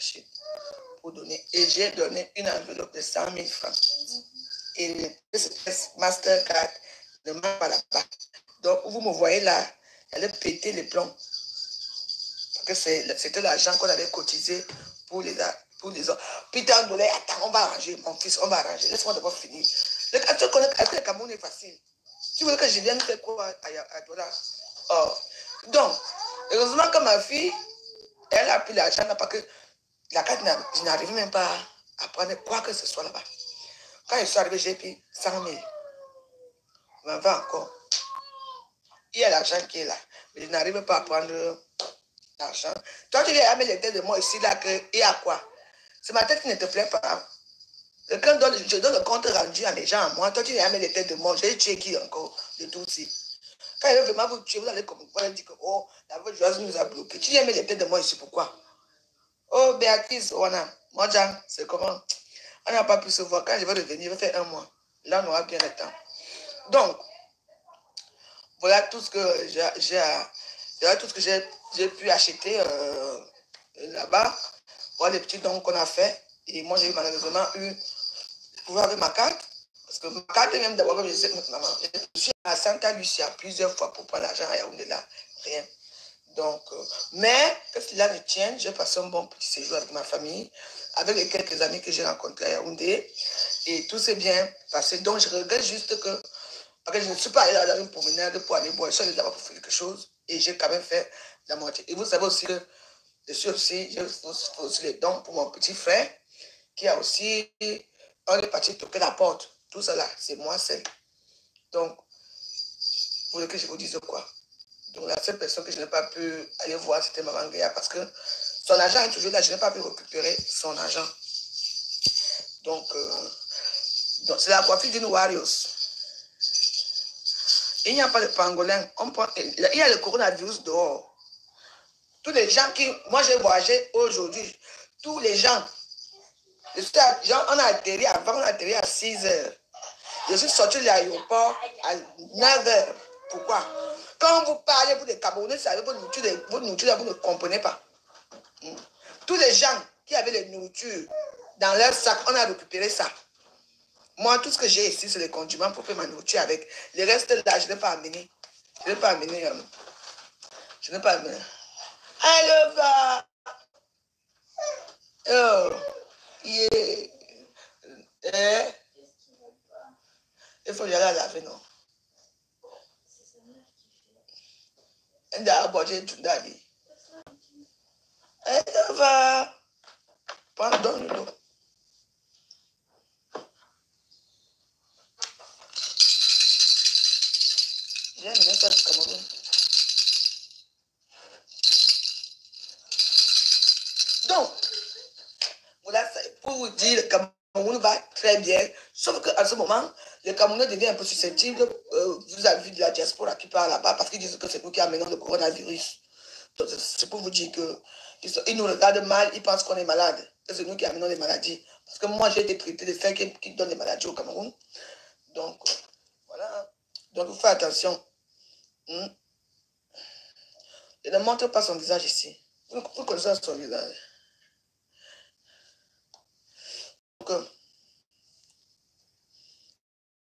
Chine pour donner. Et j'ai donné une enveloppe de 100 000 francs. Et le Mastercard ne m'a pas là-bas. Donc, vous me voyez là, elle a pété les plombs. Parce que c'était l'argent qu'on avait cotisé pour les autres. Peter Ndolé, attends, on va arranger, mon fils, on va arranger. Laisse-moi d'abord finir. Tu connais que le Cameroun est facile. Tu veux que je vienne faire quoi à Douala? Oh. Donc, heureusement que ma fille, elle a pris l'argent, parce que la carte, je n'arrivais même pas à prendre quoi que ce soit là-bas. Quand je suis arrivé, j'ai pris 100 000. On m'en va encore. Il y a l'argent qui est là. Mais je n'arrive pas à prendre l'argent. Toi, tu viens à mettre les têtes de moi ici, là, il y a quoi? C'est ma tête qui ne te plaît pas. Quand je donne le compte rendu à mes gens, à moi, toi, tu viens à mettre les têtes de moi. J'ai tué qui encore de tout ici. Quand il veut vraiment vous tuer, vous allez comme quoi, elle dit que, oh, la voix de Joas nous a bloqué. Tu viens mettre les têtes de moi ici, pourquoi? Oh, Béatrice, moi, Jean, c'est comment? On n'a pas pu se voir. Quand je vais revenir, je vais faire un mois. Là, on aura bien le temps. Donc, voilà tout ce que j'ai pu acheter là-bas. Voilà les petits dons qu'on a fait. Et moi, j'ai malheureusement eu pouvoir avec ma carte. Parce que ma carte, même d'abord, comme je disais, maman, je suis à Santa Lucia plusieurs fois pour prendre l'argent à Yaoundé là. Rien. Donc, mais que cela ne tienne, j'ai passé un bon petit séjour avec ma famille, avec les quelques amis que j'ai rencontrés à Yaoundé. Et tout s'est bien passé. Donc, je regrette juste que, parce que je ne suis pas allé dans une promenade pour aller boire. Je suis allé d'abord pour faire quelque chose. Et j'ai quand même fait la moitié. Et vous savez aussi que je suis aussi, j'ai aussi les dons pour mon petit frère, qui a aussi, on est parti toquer la porte. Tout cela, c'est moi seul. Donc, vous voulez que je vous dise quoi? Donc, la seule personne que je n'ai pas pu aller voir, c'était Maman Guéa, parce que son argent est toujours là. Je n'ai pas pu récupérer son argent. Donc c'est la coiffure d'une Warriors. Il n'y a pas de pangolin. Il y a le coronavirus dehors. Tous les gens qui... Moi, j'ai voyagé aujourd'hui. Tous les gens... On a atterri avant, on a atterri à 6 heures. Je suis sorti de l'aéroport à 9 heures. Pourquoi? Quand vous parlez, vous les Camerounais, vous savez, votre nourriture, vous ne comprenez pas. Tous les gens qui avaient les nourritures dans leur sac, on a récupéré ça. Moi, tout ce que j'ai ici, c'est les condiments pour faire ma nourriture avec. Le reste, là, je ne l'ai pas amené. Je ne l'ai pas amené. Je n'ai pas amené. Allez, va. Oh. Yeah. Il faut y aller à laver, non? Elle a abordé tout d'aller. Elle va. Pardon, l'eau. J'ai amené ça du Cameroun. Donc, voilà, pour vous dire, le Cameroun va très bien. Sauf qu'à ce moment, le Cameroun devient un peu susceptible vis-à-vis de la diaspora qui part là-bas parce qu'ils disent que c'est nous qui amenons le coronavirus. Donc, c'est pour vous dire qu'ils nous regardent mal, ils pensent qu'on est malade. Que c'est nous qui amenons les maladies. Parce que moi, j'ai été traité de fait qui donne les maladies au Cameroun. Donc, voilà. Donc, vous faites attention. Je ne montre pas son visage ici. Vous connaissez son visage. Donc,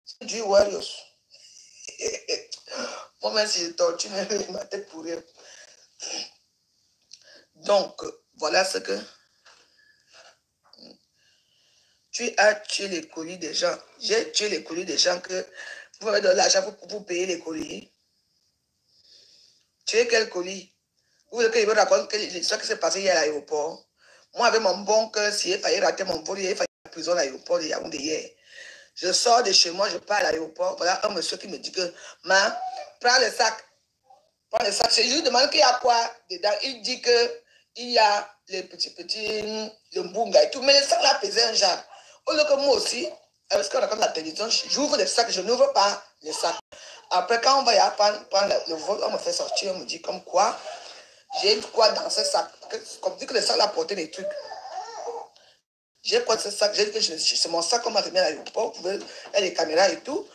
c'est du Warriors. Moi, même si je tortue ma tête pour rire. Donc, voilà ce que... Tu as tué les colis des gens. J'ai tué les colis des gens que vous avez donné l'argent pour payer les colis. Tu es quel colis? Vous voulez que je vous raconte l'histoire qui s'est passée hier à l'aéroport? Moi, avec mon bon cœur, si il fallait rater mon vol, il fallait la prison à l'aéroport de Yaoundé hier. Je sors de chez moi, je pars à l'aéroport. Voilà un monsieur qui me dit que, ma, prends le sac. Prends le sac. Je lui demande qu'il y a quoi dedans. Il dit qu'il y a les petits, le mbunga et tout. Mais le sac là pesait un genre. Au lieu que moi aussi, parce qu'on raconte la télévision, j'ouvre le sac, je n'ouvre pas le sac. Après, quand on va y aller prendre le vol, on me fait sortir, on me dit comme quoi, j'ai quoi dans ce sac. Comme dit que le sac a porté des trucs. J'ai quoi dans ce sac? J'ai dit que c'est mon sac qu'on m'a remis à l'aéroport. Vous voyez, il y a les caméras et tout.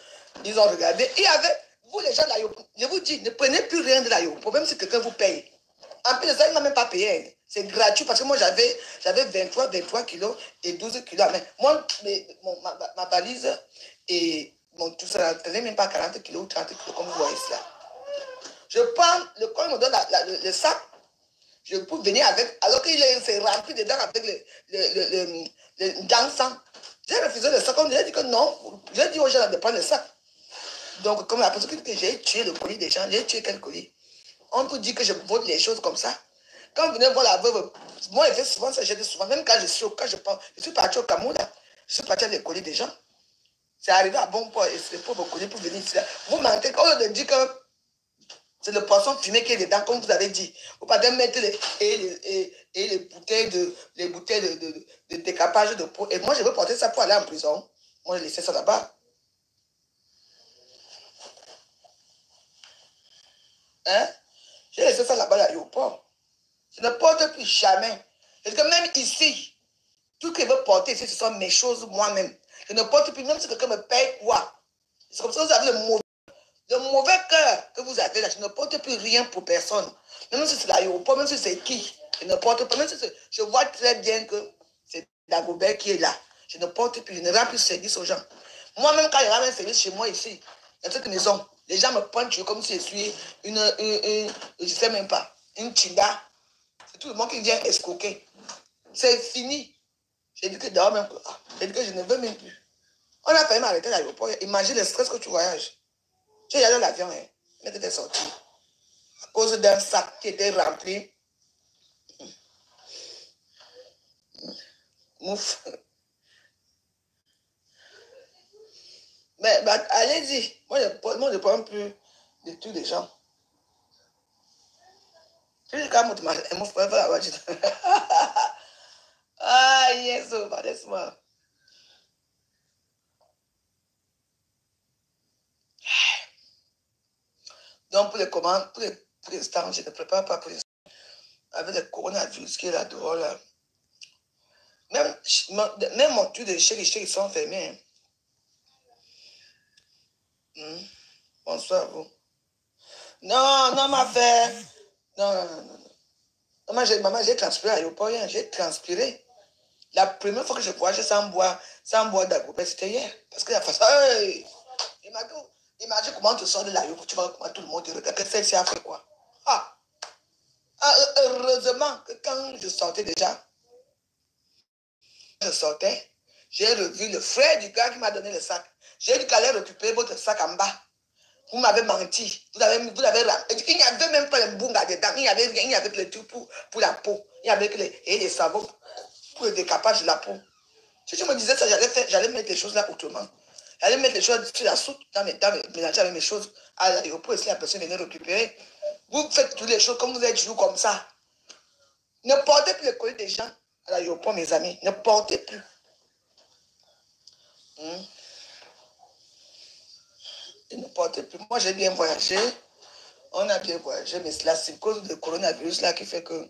Ils ont regardé. Il y avait, vous les gens de l'aéroport, je vous dis, ne prenez plus rien de l'aéroport, même si quelqu'un vous paye. En plus de ça, il ne m'a même pas payé. C'est gratuit parce que moi, j'avais 23 kilos et 12 kilos. Mais moi, ma valise et tout ça, ne tenait même pas 40 kilos ou 30 kilos, comme vous voyez cela. Je prends, quand il me donne le sac, je peux venir avec, alors qu'il s'est rempli dedans avec le dansant. J'ai refusé le sac, on lui a dit que non. J'ai dit aux gens de prendre le sac. Donc, comme la personne que j'ai tué le colis des gens, j'ai tué quel colis? On peut dire que je vote les choses comme ça. Quand vous venez voir la veuve, moi, je fais souvent ça, je dis souvent, même quand je suis parti au Cameroun, là, je suis parti à les colis des gens. C'est arrivé à bon port, et c'est pour vos colis pour venir ici. Là. Vous mentez, au lieu de dire que c'est le poisson fumé qui est dedans, comme vous avez dit. Vous pouvez mettre les bouteilles de décapage de peau. Et moi, je veux porter ça pour aller en prison. Moi, je laissais ça là-bas. Hein? J'ai laissé ça là-bas à l'aéroport. Je ne porte plus jamais. Parce que même ici, tout ce que je veux porter ici, ce sont mes choses moi-même. Je ne porte plus, même si quelqu'un me paye quoi. C'est comme ça que vous avez le mauvais cœur que vous avez là. Je ne porte plus rien pour personne. Même si c'est l'aéroport, même si c'est qui. Je ne porte pas. Même si je vois très bien que c'est Dagobert qui est là. Je ne porte plus. Je ne rends plus service aux gens. Moi-même, quand je rends un service chez moi ici, dans cette maison, les gens me pointent comme si je suis je ne sais même pas, une chinda. C'est tout le monde qui vient escroquer. C'est fini. J'ai dit que dehors même, j'ai dit que je ne veux même plus. On a failli m'arrêter à l'aéroport. Imagine le stress que tu voyages. Tu es allé dans l'avion, hein. Mais tu étais sorti. À cause d'un sac qui était rempli. Mouf. Mais allez-y. Moi, je ne prends plus de tous les gens. Tu dis quand tu m'as mouf, la voiture. Ah, yes, laisse-moi. Donc, pour les commandes, pour l'instant, je ne prépare pas pour l'instant. Avec le coronavirus qui est là dehors, là. Même mon tour de chéri, ils sont fermés. Hein. Bonsoir à vous. Non, non, ma frère. Non, non, non, non. Maman, j'ai transpiré à l'aéroport hier. J'ai transpiré. La première fois que je voyageais sans boire d'agobert, c'était hier. Parce que la façon. Hey, imagine comment tu sors de l'aéroport, tu vois comment tout le monde te regarde. Que celle-ci a fait quoi? Heureusement que quand je sortais déjà, j'ai revu le frère du gars qui m'a donné le sac. J'ai dit qu'il allait récupérer votre sac en bas. Vous m'avez menti. Vous avez il n'y avait même pas le bunga dedans. Il n'y avait rien. Il y avait que le truc pour la peau. Il y avait que les savons pour le décapage de la peau. Si tu me disais ça, j'allais mettre les choses là autrement. J'allais mettre les choses sur la soupe, mélanger avec mes choses à l'aéroport et si la personne venait récupérer. Vous faites toutes les choses comme vous êtes toujours comme ça. Ne portez plus le colis des gens à l'aéroport, mes amis. Ne portez plus. Ne portez plus. Moi, j'ai bien voyagé. On a bien voyagé, mais c'est la cause du coronavirus là qui fait que.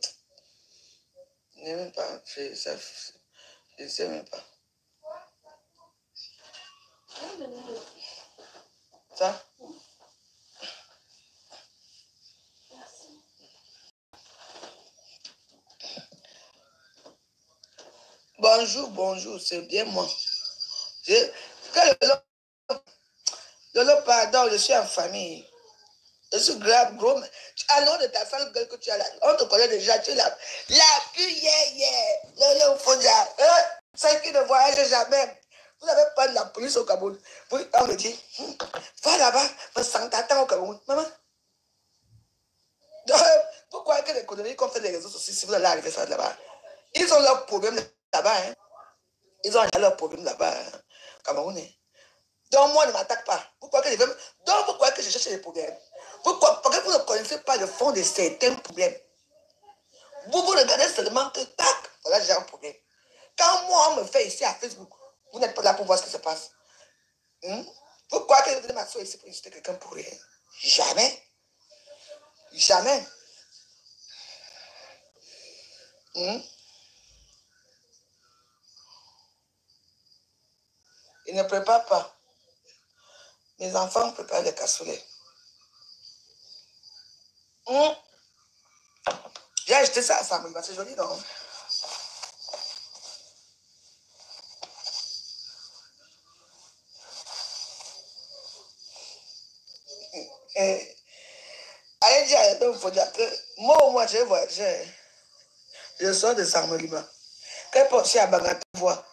Je ne sais même pas. Je ne sais même pas. Ça? Bonjour, c'est bien moi. Lolo, pardon, je suis en famille. Je suis grave, gros. Alors de ta femme que tu as là, on te connaît déjà, tu es là. La plus, Lolo, Fonja. C'est qui ne voyage jamais. Vous n'avez pas de la police au Cameroun. On me dit, va là-bas, va s'en t'attendre au Cameroun. Maman. Pourquoi que les économies qu'on fait des réseaux sociaux, si vous allez arriver ça là-bas? Ils ont leurs problèmes là-bas. Hein? Ils ont leurs problèmes là-bas, hein? Camerounais. Donc, moi, ne m'attaque pas. Pourquoi que je cherche les problèmes? Pourquoi? Parce que vous ne connaissez pas le fond de certains problèmes. Vous regardez seulement que, tac, voilà, j'ai un problème. Quand moi, on me fait ici à Facebook, vous n'êtes pas là pour voir ce qui se passe. Pourquoi que vous venez m'asseoir ici pour insulter quelqu'un pour rien? Jamais. Jamais. Ils ne préparent pas. Mes enfants préparent les cassoulets. J'ai acheté ça à Samuel, c'est joli, non? Allez dire à donc, il faut dire que moi, au moins, je voyagé. Je sors de Samuel. Quand je à Bagata, voix.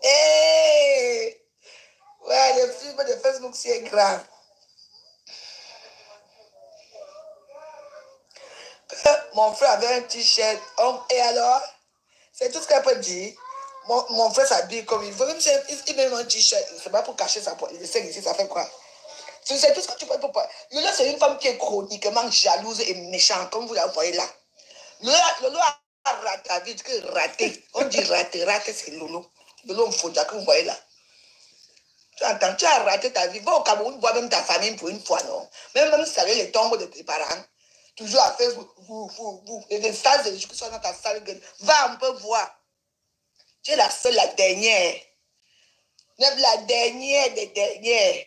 Hey! Ouais, le film de Facebook, c'est grave. Mon frère avait un t-shirt. Et alors, c'est tout ce qu'elle peut dire. Mon frère s'habille comme il veut. Même si il met un t-shirt, c'est pas pour cacher sa poitrine. Il sait ici, ça fait quoi? C'est tout ce que tu peux pas. Lola, c'est une femme qui est chroniquement jalouse et méchante, comme vous la voyez là. Lola a raté la vie, que raté. On dit raté, raté, c'est Lolo. Lolo, il faut dire que vous voyez là. Tu entends, tu as raté ta vie. Va au Cameroun, voir même ta famille pour une fois, non? Même saluer les tombes de tes parents. Toujours à Facebook, vous. Et des salles de discussion dans ta salle. Va un peu voir. Tu es la seule, la dernière. Même la dernière des dernières.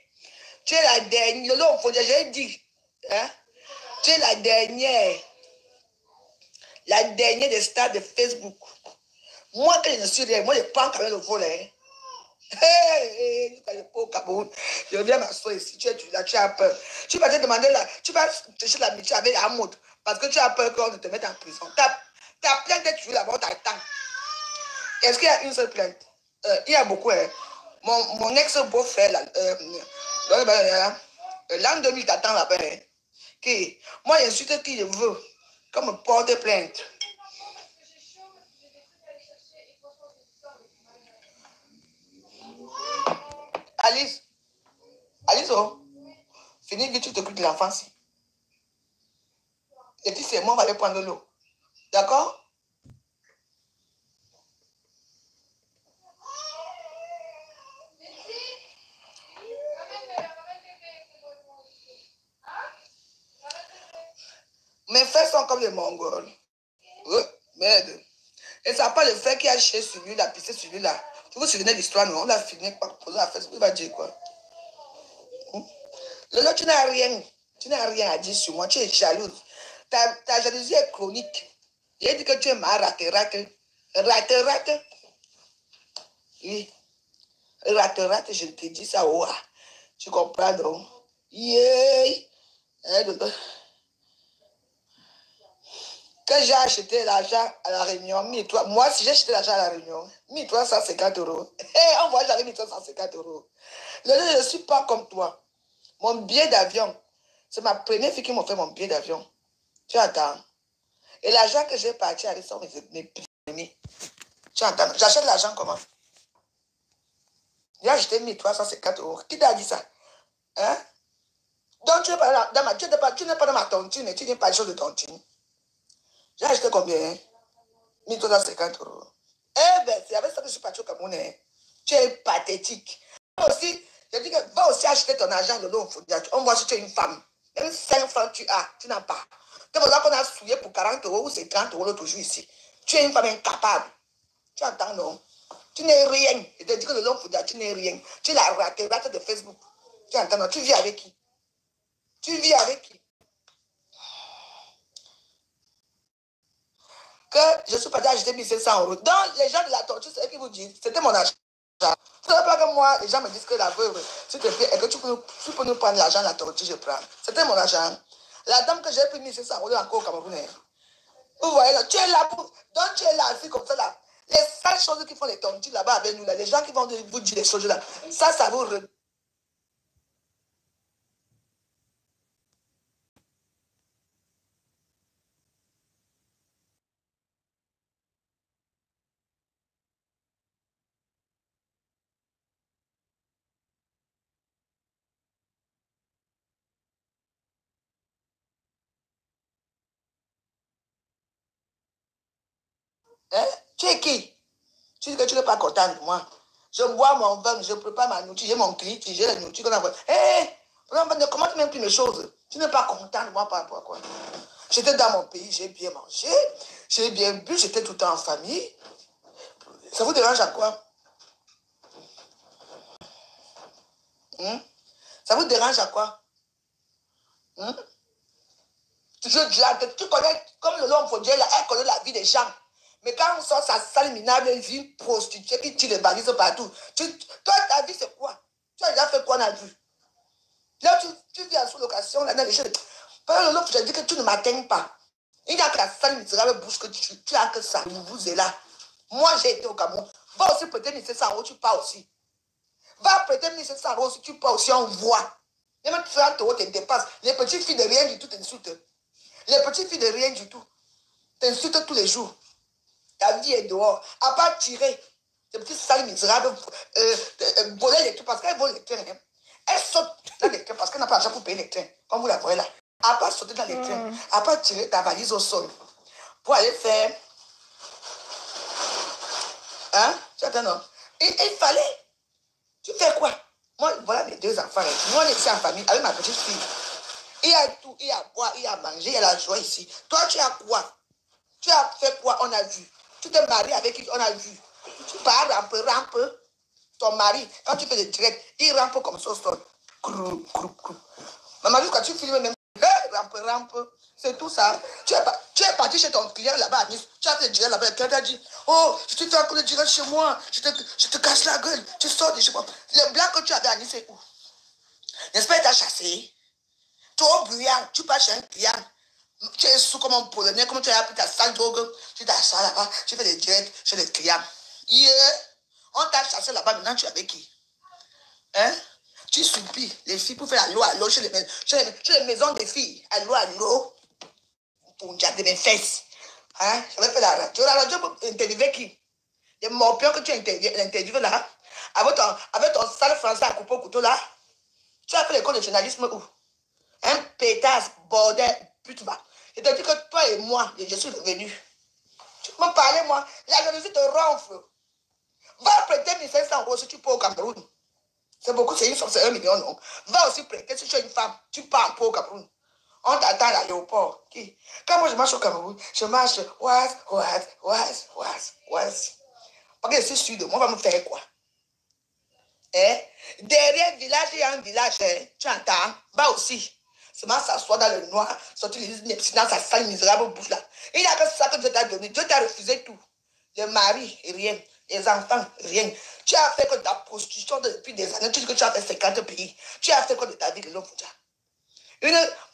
Tu es la dernière. Lolo, il faut dire, j'ai dit. Hein? Tu es la dernière. La dernière des stars de Facebook. Moi, quand je suis là, moi, je prends quand même le volet. Hey, au Cameroun, je viens m'asseoir ici, tu es là, tu as peur. Tu vas te demander là, tu vas chercher l'amitié avec Hamoud parce que tu as peur qu'on te mette en prison. Ta plainte est toujours là-bas, t'attends. Est-ce qu'il y a une seule plainte? Il y a beaucoup. Hein. Mon ex-beau-frère, l'an 2000, t'attends là-bas. Hein. Qui? Moi, j'insulte qui je veux, comme porte plainte. Alice, Alice, oh, finis vite, tu t'occupes de l'enfance. Et puis c'est moi, on va aller prendre l'eau. D'accord? Mes frères sont comme les Mongols. Oui, merde. Et ça n'a pas le fait qu'il a chié sur lui, il a pissé sur lui là. Tu vous souvenez de l'histoire, non? On l'a fini par poser la fesse. Il va dire quoi? Lolo, tu n'as rien. Tu n'as rien à dire sur moi. Tu es jalouse. Ta jalousie est chronique. J'ai dit que tu es ma rate. Rate. Oui. Rate, je te dis ça. Oh, tu comprends donc? Yeah. Quand j'ai acheté l'argent à la Réunion, moi, si j'ai acheté l'argent à la Réunion, 1350 euros. Hey, on voit, j'avais 1350 euros. Je ne suis pas comme toi. Mon billet d'avion, c'est ma première fille qui m'a fait mon billet d'avion. Tu entends? Et l'argent que j'ai parti avec sont mes amis. Tu entends? J'achète l'argent comment? J'ai acheté 1350 euros. Qui t'a dit ça? Hein? Donc, tu n'es pas dans ma tontine, tu n'es pas chose de tontine. J'ai acheté combien? Hein? 1350 euros. Eh bien, c'est avec ça que je suis parti au Cameroun. Hein. Tu es pathétique. Aussi, je dis que va aussi acheter ton argent de l'eau. On voit si tu es une femme. Même 5 francs tu n'as pas. C'est pour ça qu'on a souillé pour 40 euros ou c'est 30 euros l'autre jour ici. Tu es une femme incapable. Tu entends, non? Tu n'es rien. Je te dis que le long tu n'es rien. Tu es la rate de Facebook. Tu entends, non? Tu vis avec qui? Tu vis avec qui? Que je suis parti acheter 1500 euros. Donc, les gens de la torture, c'est eux qui vous disent, c'était mon argent. Vous ne savez pas que moi, les gens me disent que la veuve, s'il te plaît, et que tu peux nous prendre l'argent de la torture, je prends. C'était mon argent. La dame que j'ai pris 1500 euros encore au Cameroun. Vous voyez là, tu es là, donc tu es là, assis comme ça là. Les sales choses qui font les tontines là-bas avec nous, là, les gens qui vont vous dire les choses là, ça vous... Hein? Tu es qui? Tu dis que tu n'es pas content de moi. Je bois mon vin, je prépare ma nourriture, j'ai mon clip, j'ai la nourriture qu'on envoie. Hé, ne commente même plus mes choses. Tu n'es pas content de moi par rapport à quoi? J'étais dans mon pays, j'ai bien mangé, j'ai bien bu, j'étais tout le temps en famille. Ça vous dérange à quoi? Hein? Ça vous dérange à quoi? Hein? Je drague. Tu connais, comme le l'homme Dieu là, elle connaît la vie des gens. Mais quand on sort sa sale minable, elle vit une prostituée qui tire les valises partout. Toi, ta vie, c'est quoi? Tu as déjà fait quoi dans la vie? Là, tu vis en sous-location, là, dans les choses. Par l'autre, je dis que tu ne m'atteins pas. Il n'y a que la sale misérable bouche que tu as que ça. Vous êtes là. Moi, j'ai été au Cameroun. Va aussi prêter 1700 euros, tu pars aussi. Va prêter 1700 euros si tu pars aussi, on voit. Même 30 euros, tu dépasses. Les petites filles de rien du tout t'insultent. Les petites filles de rien du tout t'insultent tous les jours. Ta vie est dehors. À part tirer des petites salles misérables, voler les trucs, parce qu'elles volent les trains. Hein. Elles sautent dans les trains parce qu'elles n'ont pas l'argent pour payer les trains, comme vous la voyez là. À part sauter dans les trains, à part tirer ta valise au sol, pour aller faire. Hein? Tu attends, non? Il fallait. Tu fais quoi? Moi, voilà mes deux enfants. Nous, on est ici en famille avec ma petite fille. Il y a tout, il y a à boire, il y a à manger, il y a la joie ici. Toi, tu as quoi? Tu as fait quoi? On a vu. Tu t'es marié avec qui? On a vu. Tu pars rampe. Ton mari, quand tu fais des directs, il rampe comme ça au sol. Crou. Maman, quand tu filmes même, rampe. C'est tout ça. Tu es parti chez ton client là-bas à Nice. Tu as fait le direct là-bas. Quelqu'un t'a dit, oh, je te fais encore le direct chez moi. Je te casse la gueule. Tu sors de chez moi. Le blanc que tu avais à Nice, c'est où? N'est-ce pas, il t'a chassé? Tu es au bruyant. Tu pars chez un client. Tu es sous comme un Polonais, comme tu as pris ta sale drogue, tu t'assois là-bas, tu fais des directs chez les clients. Yeah. On t'a chassé là-bas, maintenant tu es avec qui? Hein? Tu supplies les filles pour faire à l'eau chez les maisons des filles. À l'eau. Pour garder mes fesses. Hein? J'avais fait la radio. La radio pour interviewer qui? Les morpions que tu interviewé là. Avec ton sale français à couper au couteau là. Tu as fait l'école de journalisme où? Un pétasse, bordel, pute va. Je te dis que toi et moi, je suis revenu. Tu me parlais, moi, la jalousie te ronfle. Va prêter 1500 euros si tu pars au Cameroun. C'est beaucoup, c'est 1 million, non. Va aussi prêter si tu es une femme, tu pars au Cameroun. On t'attend à l'aéroport. Quand moi je marche au Cameroun, je marche, Parce que je suis sûr de moi, on va me faire quoi? Hein? Derrière le village, il y a un village, hein? Tu entends? Va aussi. Seulement s'asseoir dans le noir, sortir les épines dans sa sale misérable bouche là. Il n'y a que ça que Dieu t'a donné. Dieu t'a refusé tout. Le mari, rien. Les enfants, rien. Tu as fait que ta prostitution depuis des années. Tu dis que tu as fait 50 pays. Tu as fait que de ta vie de l'homme.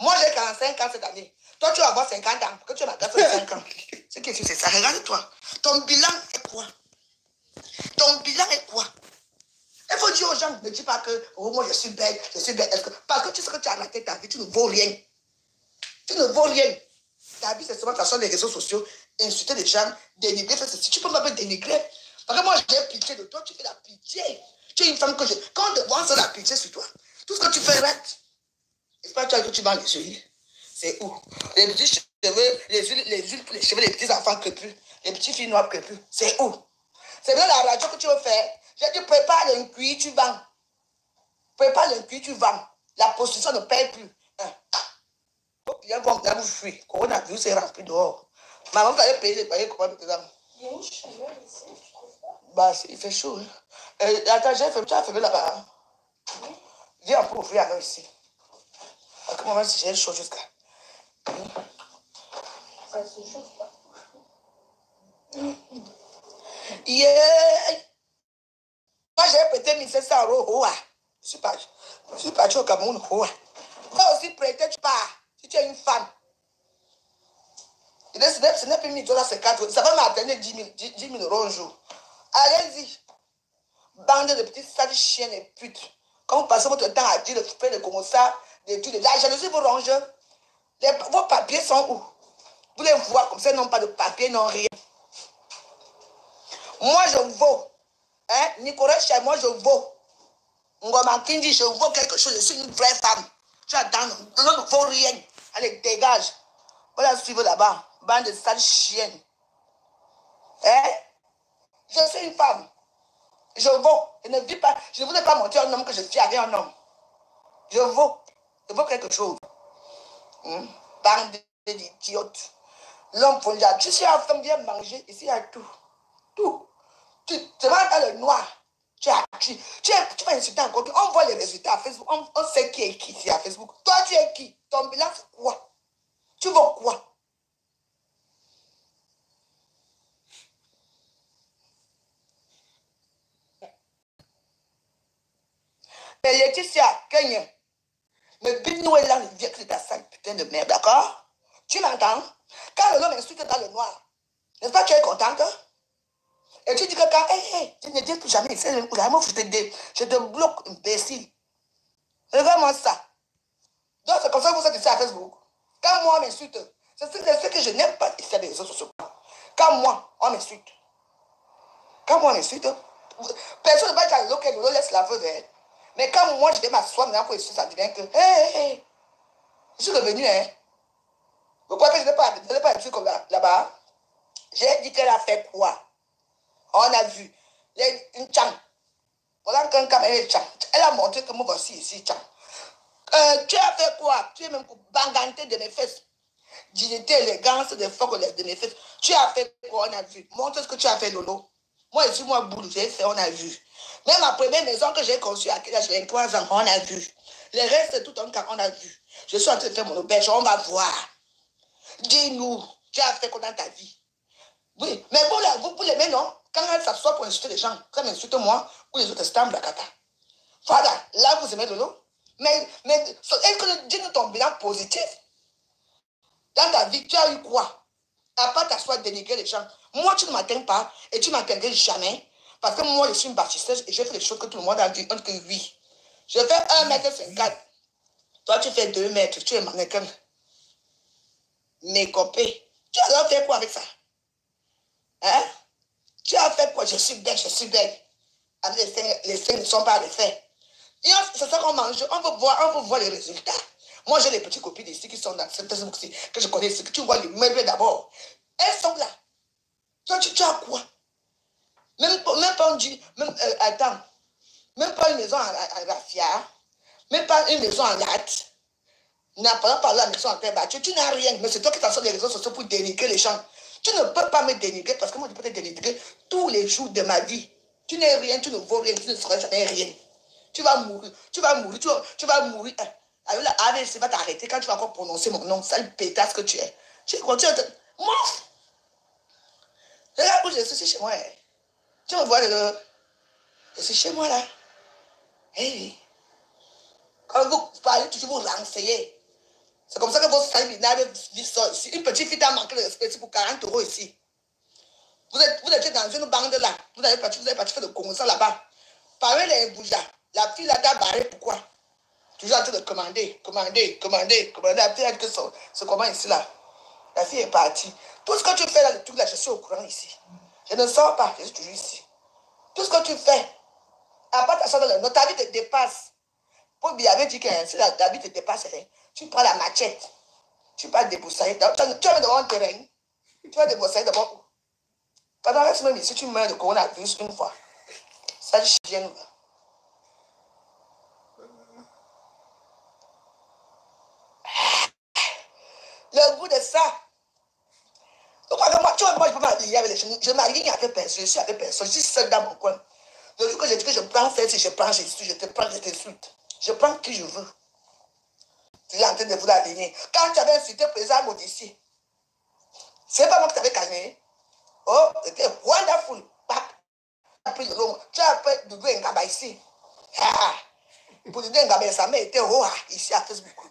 Moi, j'ai 45 ans cette année. Toi, tu vas avoir 50 ans. Que tu as 45 ans. C'est qu'est-ce que c'est ça? Regarde-toi. Ton bilan est quoi? Ton bilan est quoi? Il faut dire aux gens, ne dis pas que oh, moi je suis belle. Parce que tu sais que tu as raté ta vie, tu ne vaux rien. Tu ne vaux rien. Ta vie, c'est seulement sur les réseaux sociaux, insulter les gens, dénigrer, faire ceci. Tu peux pas me dénigrer. Parce que moi, j'ai pitié de toi, tu fais la pitié. Tu es une femme que je. Quand on te voit, c'est la pitié sur toi. Tout ce que tu fais rate. C'est pas toi que tu vends les yeux. C'est où? Les petits cheveux, les cheveux des petits enfants crépus, les petites filles noires crépus. C'est où? C'est bien la radio que tu veux faire. J'ai dit, prépare le cuit, tu vends. Prépare le cuit, tu vends. La prostitution ne paye plus. Vos clients vont vous fuir. Coronavirus est rempli dehors. Maman, vous allez payer les payer comment, par exemple? Il y a une chaleur ici, je trouve pas. Bah, il fait chaud. Hein. Attends, tu as fermé là-bas. Hein? Oui. Viens pour ouvrir alors ici. À quel moment si j'ai chaud jusqu'à. Ça se chauffe pas. Yeah! Moi, j'ai prêté 1500 euros. Je suis parti au Cameroun. Va aussi prêter, tu pars. Si tu es une femme. Ce n'est plus 1000 $, c'est 4 euros. Ça va m'atteindre 10 000 euros un jour. Allez-y. Bande de petites sales chiennes et putes. Quand vous passez votre temps à dire le fait de comme ça, la jalousie vous ronge. Vos papiers sont où? Vous les voyez comme ça, n'ont pas de papier, n'ont rien. Moi, je vaux. Hein? Nicolas, chez moi, je vaux. Ngoma Kindi, je vaux quelque chose. Je suis une vraie femme. Tu attends, je ne vaux rien. Allez, dégage. Voilà, suivez là-bas. Bande de sales chiennes. Hein? Je suis une femme. Je vaux. Je ne vis pas. Je ne voulais pas mentir un homme que je vis avec un homme. Je vaux. Je vaux quelque chose. Bande d'idiotes. L'homme fondia. Tu sais, la femme vient manger. Ici, il y a tout. Tout. Tu vas dans le noir. Tu vas insulter encore. On voit les résultats à Facebook. On sait qui est qui ici à Facebook. Toi, tu es qui? Ton bilan, c'est quoi? Tu veux quoi? Mais Laetitia, Kenya, mais Binou est là, le vieux que ta sale putain de merde, d'accord? Tu m'entends? Quand l'homme insulte dans le noir, n'est-ce pas que tu es contente? Et tu dis que quand, tu ne dis plus jamais, je te bloque, imbécile. Regarde-moi ça. Donc c'est comme ça que vous êtes ici à Facebook. Quand moi on m'insulte, c'est ce que je n'aime pas ici à des réseaux sociaux. Quand moi on m'insulte, quand moi on m'insulte, personne ne va dire que l'eau laisse la veuve. Mais quand moi je vais m'asseoir maintenant pour insulter, ça devient que, je suis revenu, hein. Vous croyez que je n'ai pas insulté comme là-bas? J'ai dit qu'elle a fait quoi? On a vu. Une chang. Voilà qu'un caméra est chang. Elle a montré que moi voici ici, chang. Tu as fait quoi? Tu es même banganté de mes fesses. Dignité, élégance, des forces de mes fesses. Tu as fait quoi? On a vu. Montre ce que tu as fait, Lolo. Moi, ici, moi, boule, j'ai fait, on a vu. Même ma première maison que j'ai conçue à quel âge, j'ai 23 ans, on a vu. Le reste, c'est tout un cas, on a vu. Je suis en train de faire mon auberge, on va voir. Dis-nous, tu as fait quoi dans ta vie? Oui, mais vous pour l'aimer, non? Quand elle s'assoit pour insulter les gens, comme insulte moi, ou les autres stamps, la cata. Voilà, là, vous aimez Lolo. Mais est-ce que Dieu nous ton bilan positif? Dans ta vie, tu as eu quoi? À part t'asseoir dénigrer les gens. Moi, tu ne m'atteins pas et tu ne m'atteindrais jamais. Parce que moi, je suis une bâtisseuse et je fais les choses que tout le monde a dit. Que oui. Je fais 1,54 m. Toi, tu fais 2 mètres. Tu es mannequin. Mes copains. Tu as fait quoi avec ça? Hein? Tu as fait quoi? Je suis belle, je suis belle. Avec les seins ne sont pas les faits. Et c'est ça qu'on mange. On veut voir les résultats. Moi, j'ai les petites copines ici qui sont dans cette Facebook que je connais ici, que tu vois les meubles d'abord. Elles sont là. Toi, tu as quoi? Même pas attends. Même pas une maison à raffia. Même pas une maison en latte. N'importe pas la maison en terre battue. Tu n'as rien. Mais c'est toi qui t'en sors des réseaux sociaux pour dénigrer les gens. Tu ne peux pas me dénigrer parce que moi, je peux te dénigrer tous les jours de ma vie. Tu n'es rien, tu ne vaux rien, tu ne seras jamais rien. Tu vas mourir, tu vas mourir. Alors là, AVC va t'arrêter quand tu vas encore prononcer mon nom, sale pétasse que tu es. Tu continues à te... Moi, regarde où je suis chez moi. Tu me vois, je suis chez moi là. Hey. Quand vous parlez, toujours vous renseignez. C'est comme ça que votre sale binaire vit ça ici. Une petite fille t'a manqué de respect pour 40 € ici. Vous étiez dans une bande là. Vous avez parti faire le concert là-bas. Parmi les boujas, la fille là t'a barré pourquoi? Toujours en train de commander. La fille a dit que c'est comment ici là. La fille est partie. Tout ce que tu fais là, le truc là, je suis au courant ici. Je ne sors pas, je suis toujours ici. Tout ce que tu fais, à part ta soeur dans le nord, ta vie te dépasse. Pour bien avait dit que si ta vie te dépasse, tu prends la machette. Tu vas débroussailler. Tu vas devant un terrain. Tu vas débroussailler d'abord où? Pendant la semaine ici, tu meurs de coronavirus une fois. Ça chien. Le goût de ça. Donc, moi, tu vois, moi, je peux m'allier avec les gens. Je ne m'allie avec personne. Je suis avec personne. Je suis seul dans mon coin. Le jour que je dis que je prends ça, si je prends Jésus, je te prends, je t'insulte. Je prends qui je veux. Tu es en train de vous aligner. Quand tu avais insulté le président Modici, c'est pas moi qui t'avais calmé. Oh, c'était wonderful. Tu as appris Doudou Ngaba ici. Ah, pour Doudou Ngaba, sa mère était ici à Facebook.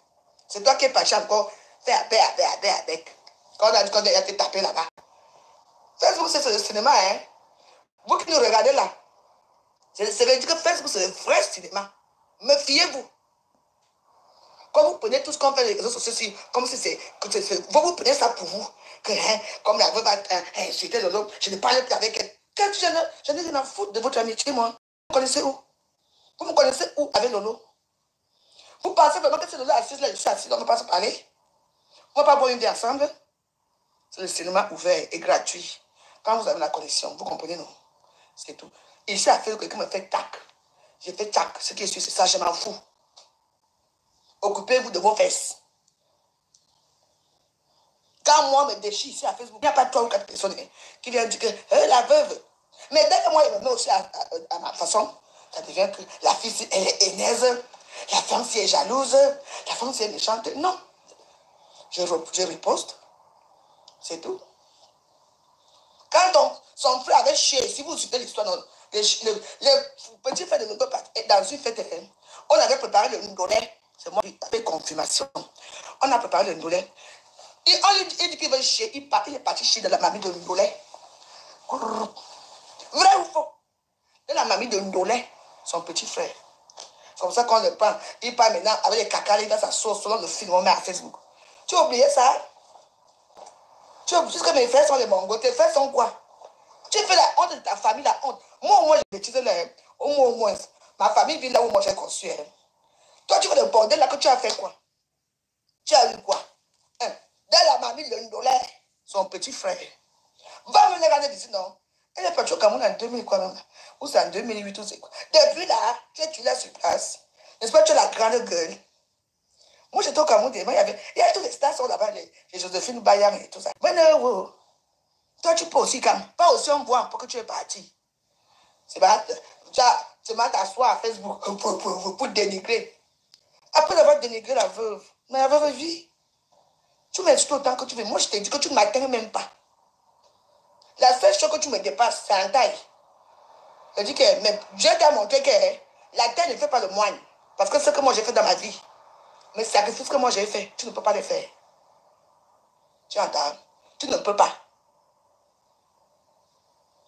C'est toi qui es parti encore faire avec. Quand on a dit qu'on a été tapé là-bas. Facebook, c'est le cinéma, hein. Vous qui nous regardez là, c'est dire que Facebook, c'est le vrai cinéma. Méfiez-vous. Quand vous prenez tout ce qu'on fait les réseaux sociaux, comme si c'est. Vous prenez ça pour vous. Que, comme la veuve va insulter l'autre, je ne parle plus avec elle. Je n'ai rien à foutre de votre amitié, moi. Vous me connaissez où? Vous me connaissez où avec Lolo? Vous pensez vraiment que c'est Lolo assise là, je suis assis, on ne va pas se parler? On ne va pas boire une vie ensemble? C'est le cinéma ouvert et gratuit. Quand vous avez la connexion, vous comprenez, non? C'est tout. Ici, à faire quelqu'un me fait tac. J'ai fait tac. Ce qui est sûr, c'est ça, je m'en fous. Occupez-vous de vos fesses. Quand moi, me déchire ici à Facebook, il n'y a pas 3 ou 4 personnes qui viennent dire que la veuve. Mais dès que moi, il me met aussi à ma façon, ça devient que la fille, elle est haineuse, la femme, si elle est jalouse, la femme, si elle est méchante. Non. je riposte. C'est tout. Quand son frère avait chié, si vous suivez l'histoire, les petits frères de Nogo dans une fête, on avait préparé le ndolé. C'est moi qui avais confirmation. On a préparé le ndolé. Et on lui dit qu'il veut chier. Il est parti chier de la mamie de ndolé. Vrai ou faux? De la mamie de ndolé, son petit frère. C'est comme ça qu'on le prend. Il part maintenant avec les caca, il va sa sauce selon le film, on met à Facebook. Tu as oublié ça? Tu as oublié que mes frères sont les mongos. Tes frères sont quoi? Tu fais la honte de ta famille, la honte. Moi, au moins, je bêtise au moins. Ma famille vit là où moi j'ai conçu. Toi, tu fais le bordel là que tu as fait quoi? Tu as eu quoi? Hein? Dans la mamie de Ndolé, son petit frère. Va me regarder d'ici, non? Elle est partie au Cameroun en 2000, quoi, même. Ou c'est en 2008, ou c'est quoi? Depuis là, tu l'as sur place. N'est-ce pas, tu as la grande gueule. Moi, j'étais au Cameroun, il y avait tous les stars sont là-bas, les Joséphine Bayang et tout ça. Mais non, toi, tu peux aussi, quand pas aussi, on voit pour que tu es parti. C'est pas, tu vas t'asseoir à Facebook pour dénigrer. Après avoir dénigré la veuve, mais la veuve vit. Tu m'insultes autant que tu veux. Moi, je t'ai dit que tu ne m'atteins même pas. La seule chose que tu me dépasses, c'est en taille. Je dis que, mais je t'ai montré que la taille ne fait pas le moine. Parce que ce que moi j'ai fait dans ma vie, mais les sacrifices que moi j'ai fait, tu ne peux pas les faire. Tu entends? Tu ne peux pas.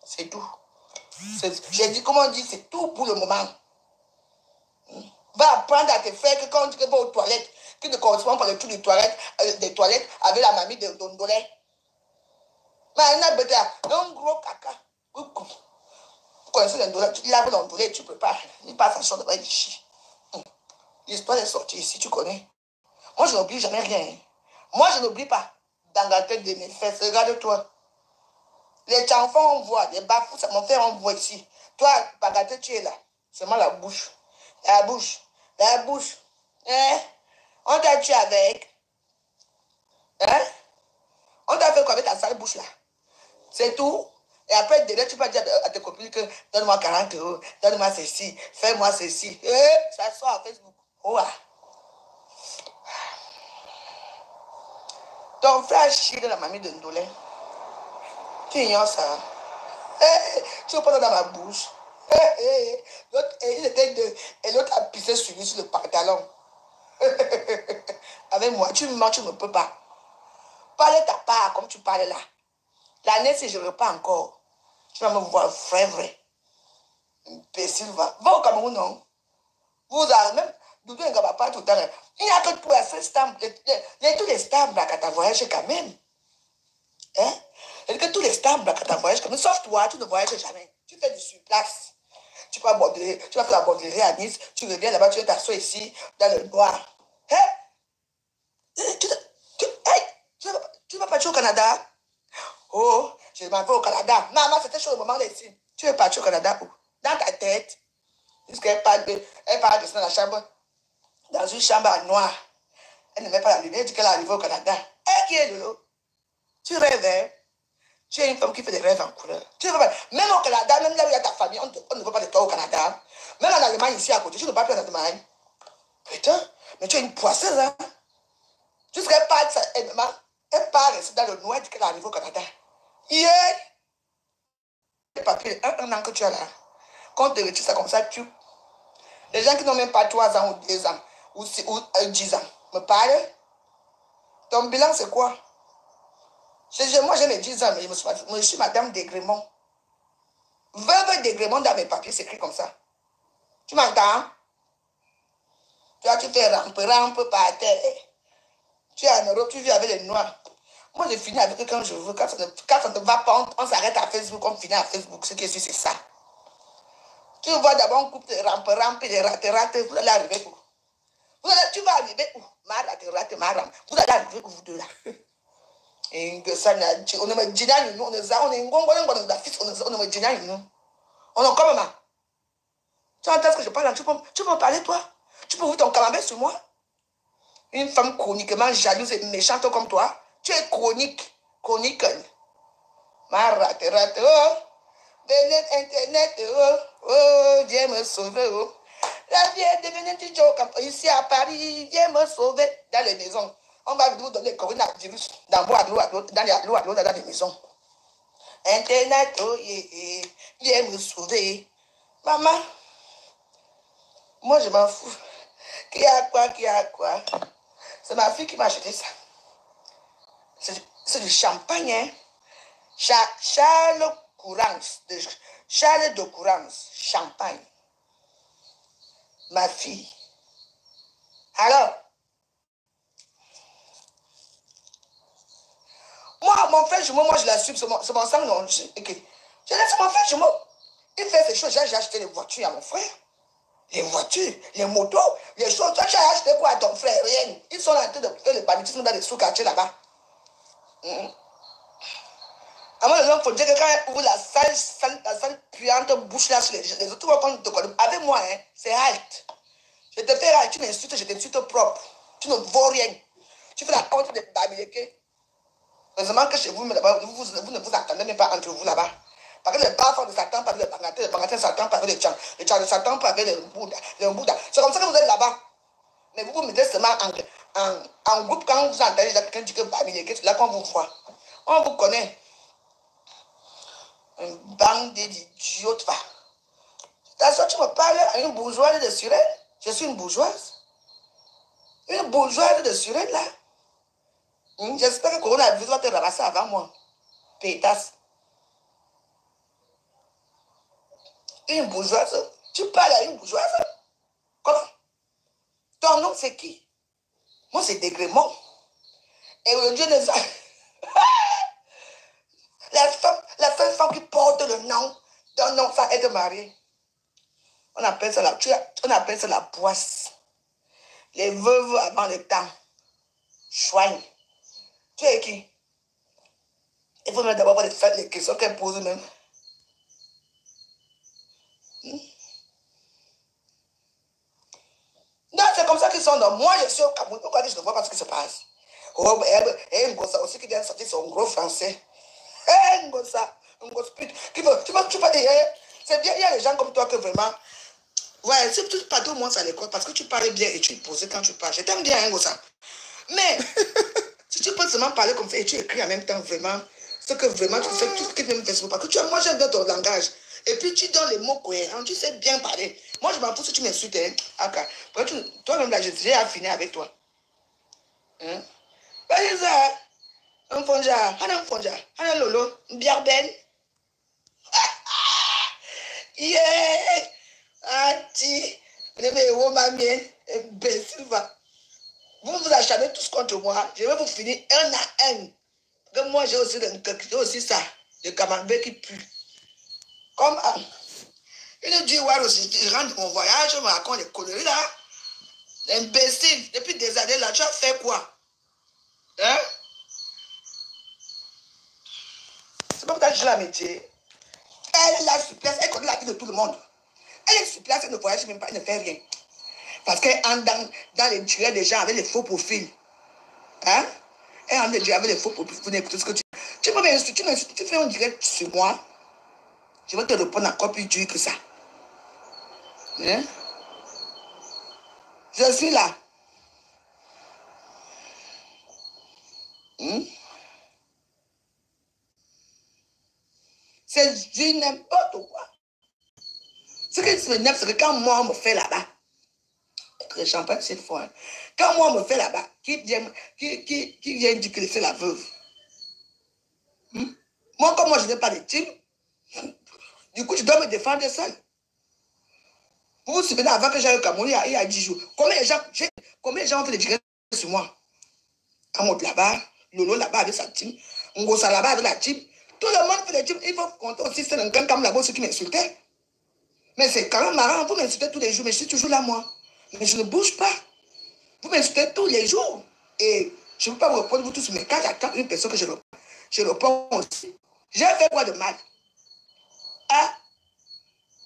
C'est tout. J'ai dit, comment on dit, c'est tout pour le moment. Va apprendre à te faire que quand tu vas aux toilettes, qui ne correspond pas le tout des toilettes avec la mamie de Ndolé. Mais elle a besoin d'un gros caca. Vous connaissez l'Ndolé, tu laves l'Ndolé, tu prépares. Il passe à chose de ici. L'histoire est sortie ici, tu connais. Moi, je n'oublie jamais rien. Moi, je n'oublie pas. Dans la tête de mes fesses, regarde-toi. Les enfants, on voit. Les bafous, ça mon frère, on voit ici. Toi, Bagatelle, tu es là. C'est moi la bouche. La bouche. La bouche. Hein? On t'a tué avec. Hein? On t'a fait quoi avec ta sale bouche là? C'est tout. Et après, demain, tu vas dire à tes copines que donne-moi 40 euros, donne-moi ceci, fais-moi ceci. Ça sort à Facebook. Oh, ah. Ton frère chie de la mamie de Ndolé. Tu ignores ça. Tu veux pas dans ma bouche. Et l'autre a pissé sur lui, sur le pantalon. Avec moi, tu me mens, tu ne peux pas. Parle ta part comme tu parles là. L'année, si je ne veux pas encore, tu vas me voir vrai. Imbécile, va au Cameroun, non? Vous avez même, Doudou et Gabapa tout à l'heure. Il n'y a que pour ces stamps. Tous les stamps là, quand tu as voyagé quand même. Hein? Et que tous les stamps là, quand tu as voyagé quand même. Sauf toi, tu ne voyages jamais. Tu fais du surplace. Tu vas faire la borderie à Nice. Tu reviens là-bas, tu vas t'asseoir ici, dans le noir. Hein? Tu vas partir au Canada? Oh, je m'en vais au Canada. Maman, c'était chaud au moment ici. Tu veux partir au Canada où? Dans ta tête. Puisqu'elle parle de dans la chambre, dans une chambre noire. Elle ne met pas la lumière, elle dit qu'elle est arrivée au Canada. Elle qui est de l'eau. Tu rêves, hein? Tu es une femme qui fait des rêves en couleur. Tu ne veux pas. Même au Canada, même là où il y a ta famille, on ne veut pas de toi au Canada. Même en Allemagne, ici à côté, tu ne veux pas plus en Allemagne. Putain, mais tu es une poisseuse, hein? Jusqu'elle parle, elle part rester dans le noir, elle dit qu'elle est arrivée au Canada. Yeah! Les papiers, un an que tu as là. Quand on te retire ça comme ça, les gens qui n'ont même pas 3 ans ou 2 ans, ou 10 ans, me parlent. Ton bilan, c'est quoi? Moi, j'ai mes 10 ans, mais je suis madame Desgrémont. Veuve Desgrémont dans mes papiers, c'est écrit comme ça. Tu m'entends? Toi, tu fais rampe par terre. Tu es en Europe, tu vis avec les Noirs. Moi, je finis avec eux quand je veux. Quand ça ne va pas, on s'arrête à Facebook, on finit à Facebook. Ce qui est ici, c'est ça. Tu vois d'abord un couple de rampe, de rate, vous allez arriver où? Tu vas arriver où? Ma rate, ma rampe. Vous allez arriver où, vous deux là? Et que ça, on ne me dit rien, on est on est comme maman. Tu entends ce que je parle? Tu peux me parler, toi? Tu peux ouvrir ton camembert sur moi? Une femme chroniquement jalouse et méchante comme toi, tu es chronique. Ma rate, oh. Venez Internet, oh, Dieu me sauve, oh. La vie est devenue du joke ici à Paris, Dieu me sauve dans les maisons. On va vous donner le coronavirus dans les maisons. Internet, oh, viens me sauver. Maman, moi je m'en fous. Qui a quoi? C'est ma fille qui m'a acheté ça. C'est du champagne, hein? Charles de Courance, champagne. Ma fille. Alors, moi, mon frère jumeau, moi je l'assume, c'est mon sang, non. Okay. Je laisse mon frère jumeau. Il fait ces choses, j'ai acheté les voitures à mon frère. Les voitures, les motos, les choses. Toi, tu as acheté quoi à ton frère? Rien. Ils sont en train de faire le banditisme dans les sous-quartiers là-bas. Avant le long, il faut dire que quand il ouvre la sale puante bouche là sur les autres, quand te connaissent, avec moi, hein, c'est halt. Je te fais halt, tu m'insultes, je t'insulte propre. Tu ne vaux rien. Tu fais la honte de Babileke. Heureusement que chez vous, mais là-bas, vous ne vous attendez même pas entre vous là-bas. Parce que les bas de Satan parlent les bangatins de Satan parlent les chants de Satan parlent les Bouddha. C'est comme ça que vous êtes là-bas. Mais vous vous mettez seulement en groupe quand vous entendez quelqu'un dire que Babileke, c'est là qu'on vous voit. On vous connaît. Une bande d'idiotes, va. T'as ça, tu me parles à une bourgeoise de Surel? Je suis une bourgeoise. Une bourgeoise de Surel, là. J'espère que le coronavirus va te ramasser avant moi. Pétasse. Une bourgeoise. Tu parles à une bourgeoise? Comment? Ton nom, c'est qui? Moi, c'est Dégrémont. Et aujourd'hui, la seule femme qui porte le nom d'un nom, ça est de marier. On appelle ça la poisse. Les veuves avant le temps. Choigne. Tu es qui? Il faut même d'abord faire les questions qu'elle pose même. Non, c'est comme ça qu'ils sont. Donc, moi, je suis au Cameroun. Pourquoi je ne vois pas ce qui se passe? Oh, et un gosse aussi qui vient de sortir son gros français. Un gosse pute. Tu peux dire, c'est bien, il y a des gens comme toi que vraiment. Ouais, c'est pas tout le monde à l'école parce que tu parles bien et tu te poses quand tu parles. Je t'aime bien, un gosse. Mais, si tu peux seulement parler comme ça et tu écris en même temps, vraiment, ce que vraiment tu fais, tout ce qui vient me faire, parce que moi j'aime bien ton langage. Et puis tu donnes les mots cohérents, tu sais bien parler. Moi je m'en fous si tu m'insultes. Hein. Toi-même là, j'ai affiné avec toi. Hein? C'est ça. Un fonja, un lolo, un biarben. Yeah! Ati, ma mienne, imbécile va. Vous vous acharnez tous contre moi. Je vais vous finir un à un. Parce que moi, j'ai aussi ça. Le camembert qui pue. Comme une duoire aussi. Je rentre de mon voyage, je me raconte les conneries là. L'imbécile. Depuis des années là, tu as fait quoi? Hein? C'est pas pour ça que je la métier. Elle est là sur place, elle connaît la vie de tout le monde. Elle est sur place, elle ne voyage même pas, elle ne fait rien. Parce qu'elle entre dans les durées des gens avec les faux profils. Hein? Elle entre déjà avec les faux profils. Vous n'écoutez ce que tu peux m'insulter, tu fais un direct sur moi. Je vais te répondre encore plus dur que ça. Hein? Je suis là. C'est du n'importe quoi. Ce qui m'énerve, c'est que quand moi, on me fait là-bas, le champagne cette fois, quand moi, on me fait là-bas, qui vient dire que c'est la veuve. Moi, comme moi, je n'ai pas de team, du coup, je dois me défendre seul. Vous vous souvenez, avant que j'aille au Cameroun, il y a 10 jours, combien de gens ont fait des directs sur moi? Amoud là-bas, Lolo là-bas avec sa team, Ngosa là-bas avec la team. Tout le monde fait des teams. Il faut compter aussi, c'est un comme là-bas, ceux qui m'insultaient. Mais c'est quand même marrant, vous m'insultez tous les jours, mais je suis toujours là, moi. Mais je ne bouge pas. Vous m'insultez tous les jours. Et je ne peux pas vous répondre, vous tous, mais quand j'attends une personne que je réponds aussi. J'ai fait quoi de mal? Hein?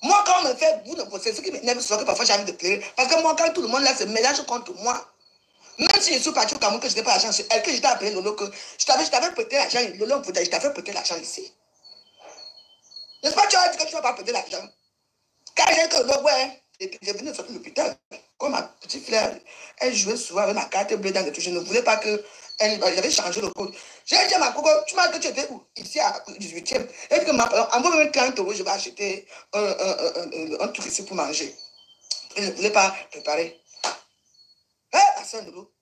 Moi, quand on me fait, c'est ce qui m'énerve, c'est que parfois j'ai envie de pleurer. Parce que moi, quand tout le monde là se mélange contre moi, même si je suis parti au Cameroun, que je n'ai pas l'argent, que je t'ai appelé Lolo, que je t'avais prêté l'argent, Lolo, je t'avais prêté l'argent ici. N'est-ce pas, tu as dit que tu ne vas pas prêter l'argent? Quand j'ai que Lolo, ouais, J'ai venu de sortir de l'hôpital. Comme ma petite frère, elle jouait souvent avec ma carte bleue dans le truc. Je ne voulais pas que. J'avais changé le code. J'ai dit à ma coco, tu m'as dit que tu étais où? Ici à 18e. Elle dit que envoie même 30 euros, je vais acheter un truc ici pour manger. Elle ne voulait pas préparer. Hé, ma soeur Lolo,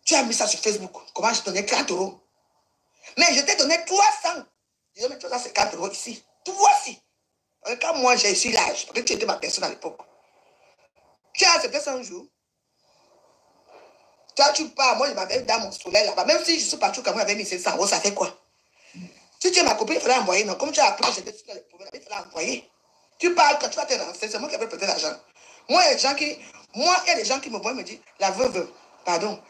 tu as mis ça sur Facebook. Comment je te donnais 30 euros? Mais je t'ai donné 300. Je dis, mais tu as 50 euros ici. Tout voici. Quand moi j'ai su l'âge, parce que tu étais ma personne à l'époque. Tu as accepté ça un jour. Toi, tu pars, moi je m'avais dans mon soleil là-bas. Même si je suis parti au Cameroun, j'avais mis 500 euros, ça fait quoi? Si tu es ma copine, il fallait envoyer. Non, comme tu as appris que j'étais sur les problèmes, il fallait envoyer. Tu parles, quand tu vas te lancer, c'est moi qui avais prêté l'argent. Moi, il y a des gens qui me voient et me disent, la veuve, pardon,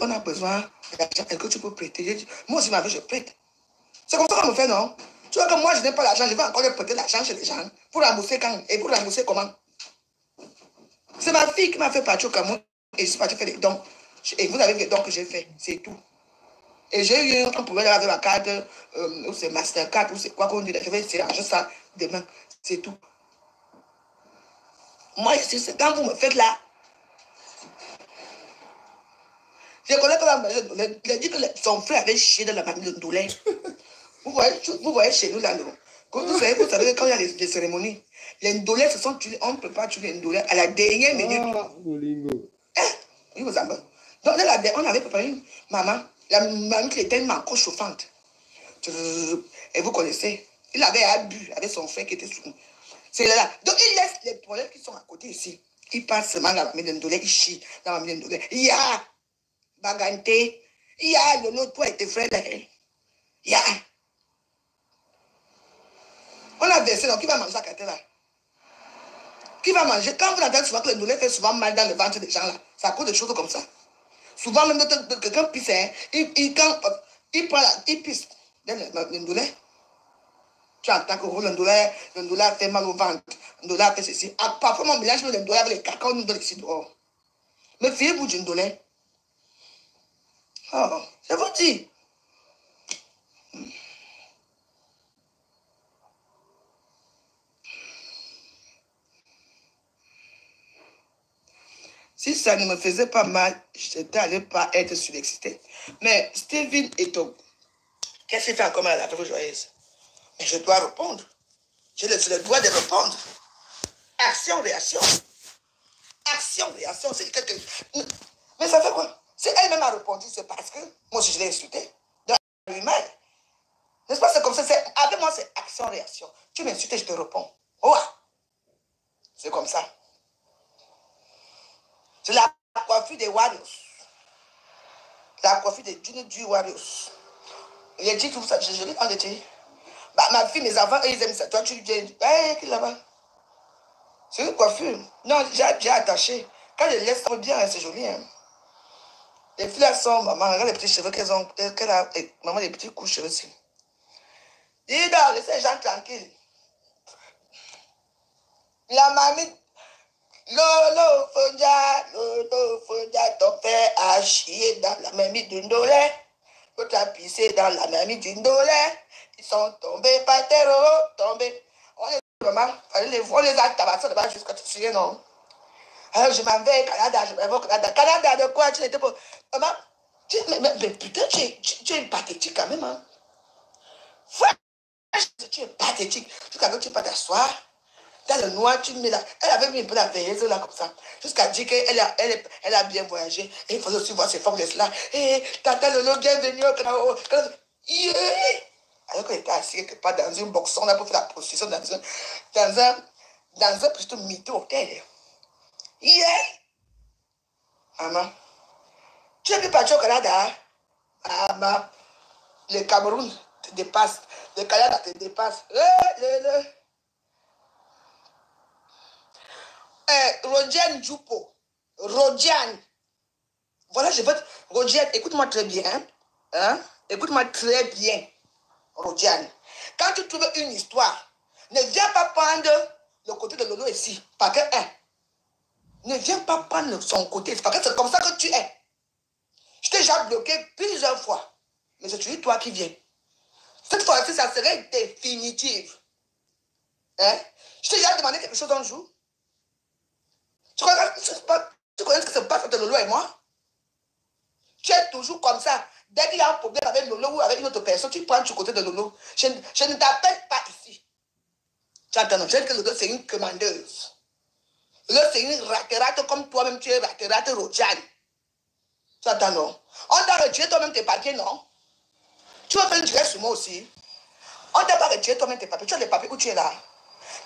on a besoin d'argent, est-ce que tu peux prêter? Je dis, moi aussi, ma veuve, je prête. C'est comme ça qu'on me fait, non? Tu vois que moi, je n'ai pas l'argent, je vais encore prêter l'argent chez les gens. Pour rembourser quand? Et pour rembourser comment? C'est ma fille qui m'a fait partir au Cameroun et je suis parti faire des dons. Et vous avez les dons que j'ai fait, c'est tout. Et j'ai eu un problème avec ma carte, ou c'est Mastercard, ou c'est quoi qu'on dit. Je vais essayer d'arranger ça demain. C'est tout. Moi, quand vous me faites là, je connais que la maison, il a dit que son frère avait chié dans la famille de Ndoulé. Vous voyez chez nous là, non? Vous savez que quand il y a les cérémonies, les Ndolés se sont tués, on ne peut pas tuer les Ndolés à la dernière minute. Oui, vous savez. Donc, on avait préparé une maman. La maman qui était tellement encore chauffante. Et vous connaissez, il avait bu avec son frère qui était sous. C'est là. Donc, il laisse les problèmes qui sont à côté ici. Il passe seulement dans la famille de Ndolé, il chie dans la famille de Ndolé. Il y a Bagante, il y a l'autre pour être frère. Il y a. On a versé, donc qui va manger la carte là? Qui va manger? Quand vous entendez souvent que le Ndolé fait souvent mal dans le ventre des gens là, c'est à cause de choses comme ça. Souvent, même de quelqu'un pisse, hein, il pisse dans le Ndolé. Tu entends que le Ndolé a fait mal au ventre, le Ndolé a fait ceci. Parfois, on mélange le Ndolé avec les caca, on nous donne ici dehors. Mais fiez-vous du Ndolé. Oh, je vous dis. Si ça ne me faisait pas mal, je n'allais pas être surexcité. Mais Steven et Togo, qu'est-ce qu'il fait encore mal à la fête joyeuse? Mais je dois répondre. J'ai le droit de répondre. Action, réaction. Action, réaction, c'est quelque... Mais ça fait quoi? Si elle-même a répondu, c'est parce que moi aussi je l'ai insulté. Dans l'humain. N'est-ce pas? C'est comme ça. Avec moi, c'est action, réaction. Tu m'insultes, je te réponds. Oh! C'est comme ça. C'est la coiffure des Warriors. La coiffure des du Warriors. Les dit tout ça, je l'ai enlevé. Bah, ma fille, mes enfants, ils aiment ça. Toi, tu dis, hey, qui là-bas? C'est une coiffure. Non, j'ai attaché. Quand je laisse, ça va bien, c'est joli. Hein. Les filles, elles sont, maman, regarde les petits cheveux qu'elles ont. Maman, les petits coups de cheveux aussi. Dis donc, laissez les gens tranquilles. La mamie, Lolo Fonja, ton père a chié dans la mamie du Ndolé. L'autre a pissé dans la mamie du Ndolé. Ils sont tombés par terre, tombés. On les a tabassés là-bas jusqu'à te souviens, non? Alors je m'en vais au Canada, je m'en vais au Canada. Canada de quoi? Tu n'étais pas. Maman, mais putain, tu es pathétique quand même, hein? Frère, tu es pathétique. Jusqu'à ce que tu ne peux pas t'asseoir. Dans le noir, tu mets là. Elle avait mis un peu la veilleuse là comme ça. Jusqu'à dire qu'elle a bien voyagé. Et il faut aussi voir ses femmes là. Et tata Lolo, bienvenue au Canada. Yeah. Alors qu'elle était assise quelque part dans une boxon là pour faire la prostitution dans un plutôt mytho hôtel. Yeah. Maman, tu es plus parti au Canada? Maman, le Cameroun te dépasse. Le Canada te dépasse. Rodiane Djupo. Rodiane. Voilà, je veux... Rodiane, écoute-moi très bien. Hein? Écoute-moi très bien. Rodiane. Quand tu trouves une histoire, ne viens pas prendre le côté de Lolo ici. Parce que, ne viens pas prendre son côté. Parce que c'est comme ça que tu es. Je t'ai déjà bloqué plusieurs fois. Mais c'est toujours toi qui viens. Cette fois-ci, ça serait définitif. Hein? Je t'ai déjà demandé quelque chose un jour. Tu connais ce qui se passe entre Lolo et moi? Tu es toujours comme ça. Dès qu'il y a un problème avec Lolo ou avec une autre personne, tu prends du côté de Lolo. Je ne t'appelle pas ici. Tu entends? Je dis que Lolo, c'est une commandeuse. Lolo, c'est une rate comme toi-même, tu es rate Rojan. Tu entends, non? On t'a retiré toi-même tes papiers, non? Tu vas faire une direct sur moi aussi. On t'a pas retiré toi-même tes papiers. Tu as les papiers où tu es là.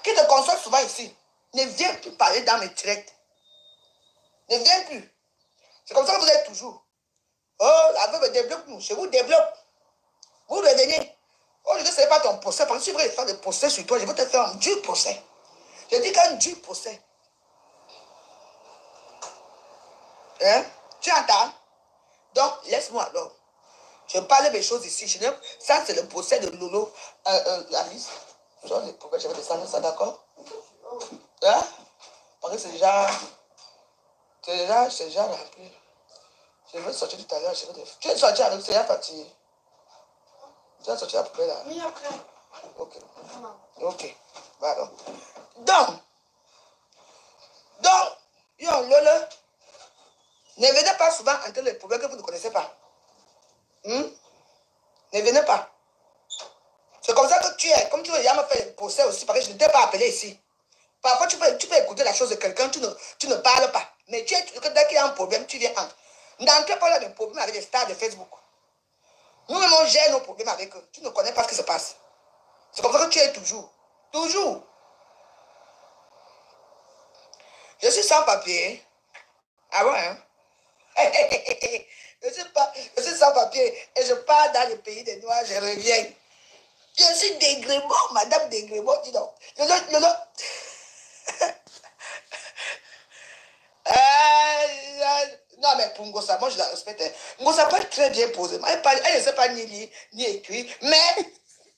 Qui te console souvent ici. Ne viens plus parler dans mes directs. Ne viens plus. C'est comme ça que vous êtes toujours. Oh, la veuve débloque nous. Je vous débloque. Vous revenez. Oh, je ne sais pas ton procès. Parce que si je veux faire des procès sur toi, je vais te faire un dur procès. Je dis qu'un dur procès. Hein? Tu entends? Donc, laisse-moi alors. Je parle des choses ici. Ça, c'est le procès de Lolo. Alice. Je vais descendre ça, d'accord? Hein? Parce que c'est déjà rempli. Je vais sortir tout à l'heure. Tu es sorti avec, c'est déjà fatigué. Tu vas sortir la poubelle là? Oui, après. Ok. Ok. Voilà. Donc, yo, Lolo, ne venez pas souvent entrer les problèmes que vous ne connaissez pas. Ne venez pas. C'est comme ça que tu es. Comme tu veux me faire le procès aussi, parce que je ne t'ai pas appelé ici. Parfois, tu peux écouter la chose de quelqu'un, tu ne parles pas. Mais dès qu'il y a un problème, tu viens entrer. N'entrez pas là des problèmes avec les stars de Facebook. Nous-mêmes, on gère nos problèmes avec eux. Tu ne connais pas ce qui se passe. C'est comme ça que tu es toujours. Toujours. Je suis sans papier. Ah ouais, hein? Je suis sans papier et je pars dans le pays des Noirs, je reviens. Je suis Degrémont, madame Degrémont, dis donc. Non, mais pour Ngossa, moi je la respecte. Ngossa parle très bien posé. Elle ne sait pas ni lire, ni écrire. Mais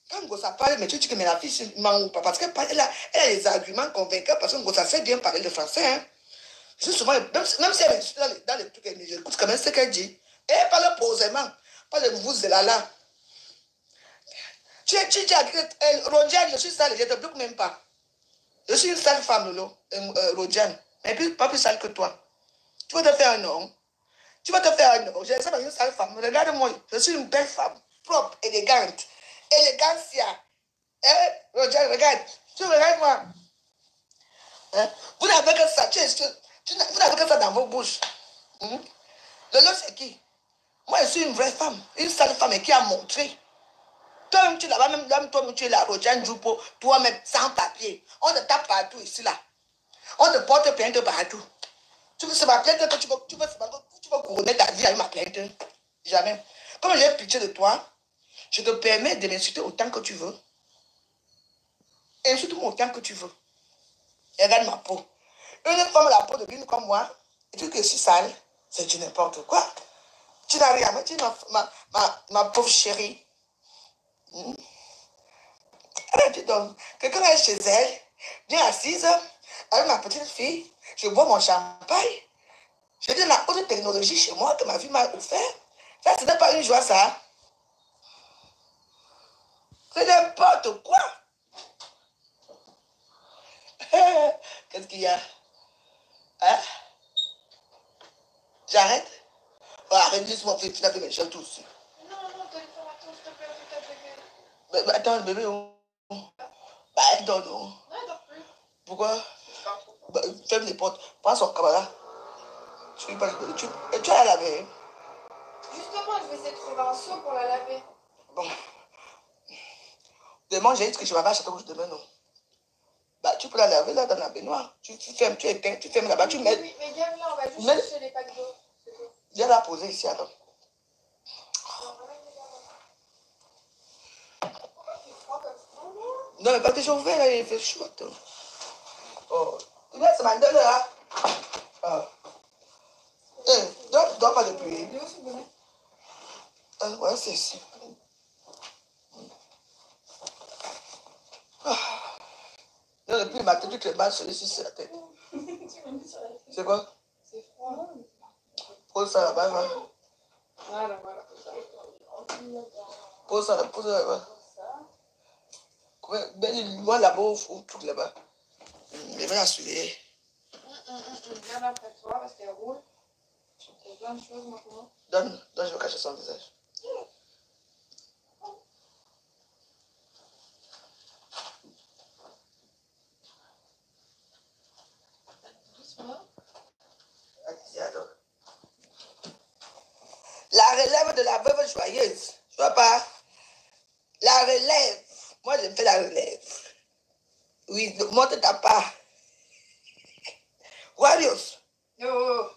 quand Ngossa parle, mais tu dis que mais la fille ment ou pas. Parce qu'elle a des arguments convaincants. Parce que Ngossa sait bien parler le français. Hein. Je souvent, même si elle est dans les trucs, j'écoute quand même ce qu'elle dit. Et elle parle posément. Pas de vous, là. Tu dis à Rodiane, je suis sale, je ne te bloque même pas. Je suis une sale femme, Lolo, Rodiane. Mais pas plus sale que toi. Tu vas te faire un nom. Tu vas te faire un nom. Je ne sais pas une sale femme. Regarde-moi, je suis une belle femme, propre, élégante. Élégantia. Hein? Rodiane, regarde. Tu regardes moi. Hein? Vous n'avez que ça. Vous n'avez que ça dans vos bouches. Lolo, c'est qui? Moi, je suis une vraie femme. Une sale femme et qui a montré. Toi-même, tu es là-bas, même toi-même, tu es là, Rodiane Joupo, toi-même, sans papier. On te tape partout ici, là. On te porte plainte partout. Tu veux se ma plainte que tu veux couronner ta vie avec ma plainte. Jamais. Comme j'ai pitié de toi, je te permets de m'insulter autant que tu veux. Insulte-moi autant que tu veux. Et regarde ma peau. Une femme a la peau de l'une comme moi, et tu dis que je suis sale, c'est du n'importe quoi. Tu n'as rien à me dire, ma pauvre chérie. Arrête donc. Quelqu'un est chez elle, bien assise, avec ma petite fille, je bois mon champagne. Je dis la haute technologie chez moi que ma vie m'a offert. Ça, ce n'est pas une joie, ça. C'est n'importe quoi. Qu'est-ce qu'il y a? Hein? J'arrête? Oh, arrête, dis-moi, tu n'as fait mes choses tous. Non, téléphone, attends, s'il te plaît, bébé. Mais attends, bébé, oh. Bah, elle dort, non? Non, elle dort plus. Pourquoi? Bah, ferme les portes. Prends son camarade. Tu as la laver. Justement, je vais essayer de trouver un seau pour la laver. Bon. Demain, j'ai dit que je vais acheter rouge demain, non? Bah, tu peux la laver là dans la baignoire. Tu fermes, tu éteins, tu fermes là-bas, tu mets. Oui, mais viens là, on va juste chercher les packs d'eau. Viens la poser ici alors. Non, mais parce que j'ai ouvert là, il fait chaud. Oh. Tu laisses ma gueule là. Ah. Dors pas de pluie. Ouais, c'est ici. Non, depuis le matin, tu te bats sur la tête. C'est quoi? C'est froid. Pose ça là-bas, va. Voilà. Pose ça là-bas. Ben, moi là-bas, au truc là-bas. Je vais la surveiller. Je viens après toi parce qu'elle roule. Je fais plein de choses maintenant. Donne, je veux cacher son visage. Doucement. Allez-y alors. La relève de la veuve joyeuse. Tu vois pas? La relève. Moi, je fais la relève. Oui, monte ta part. Warriors. Oh.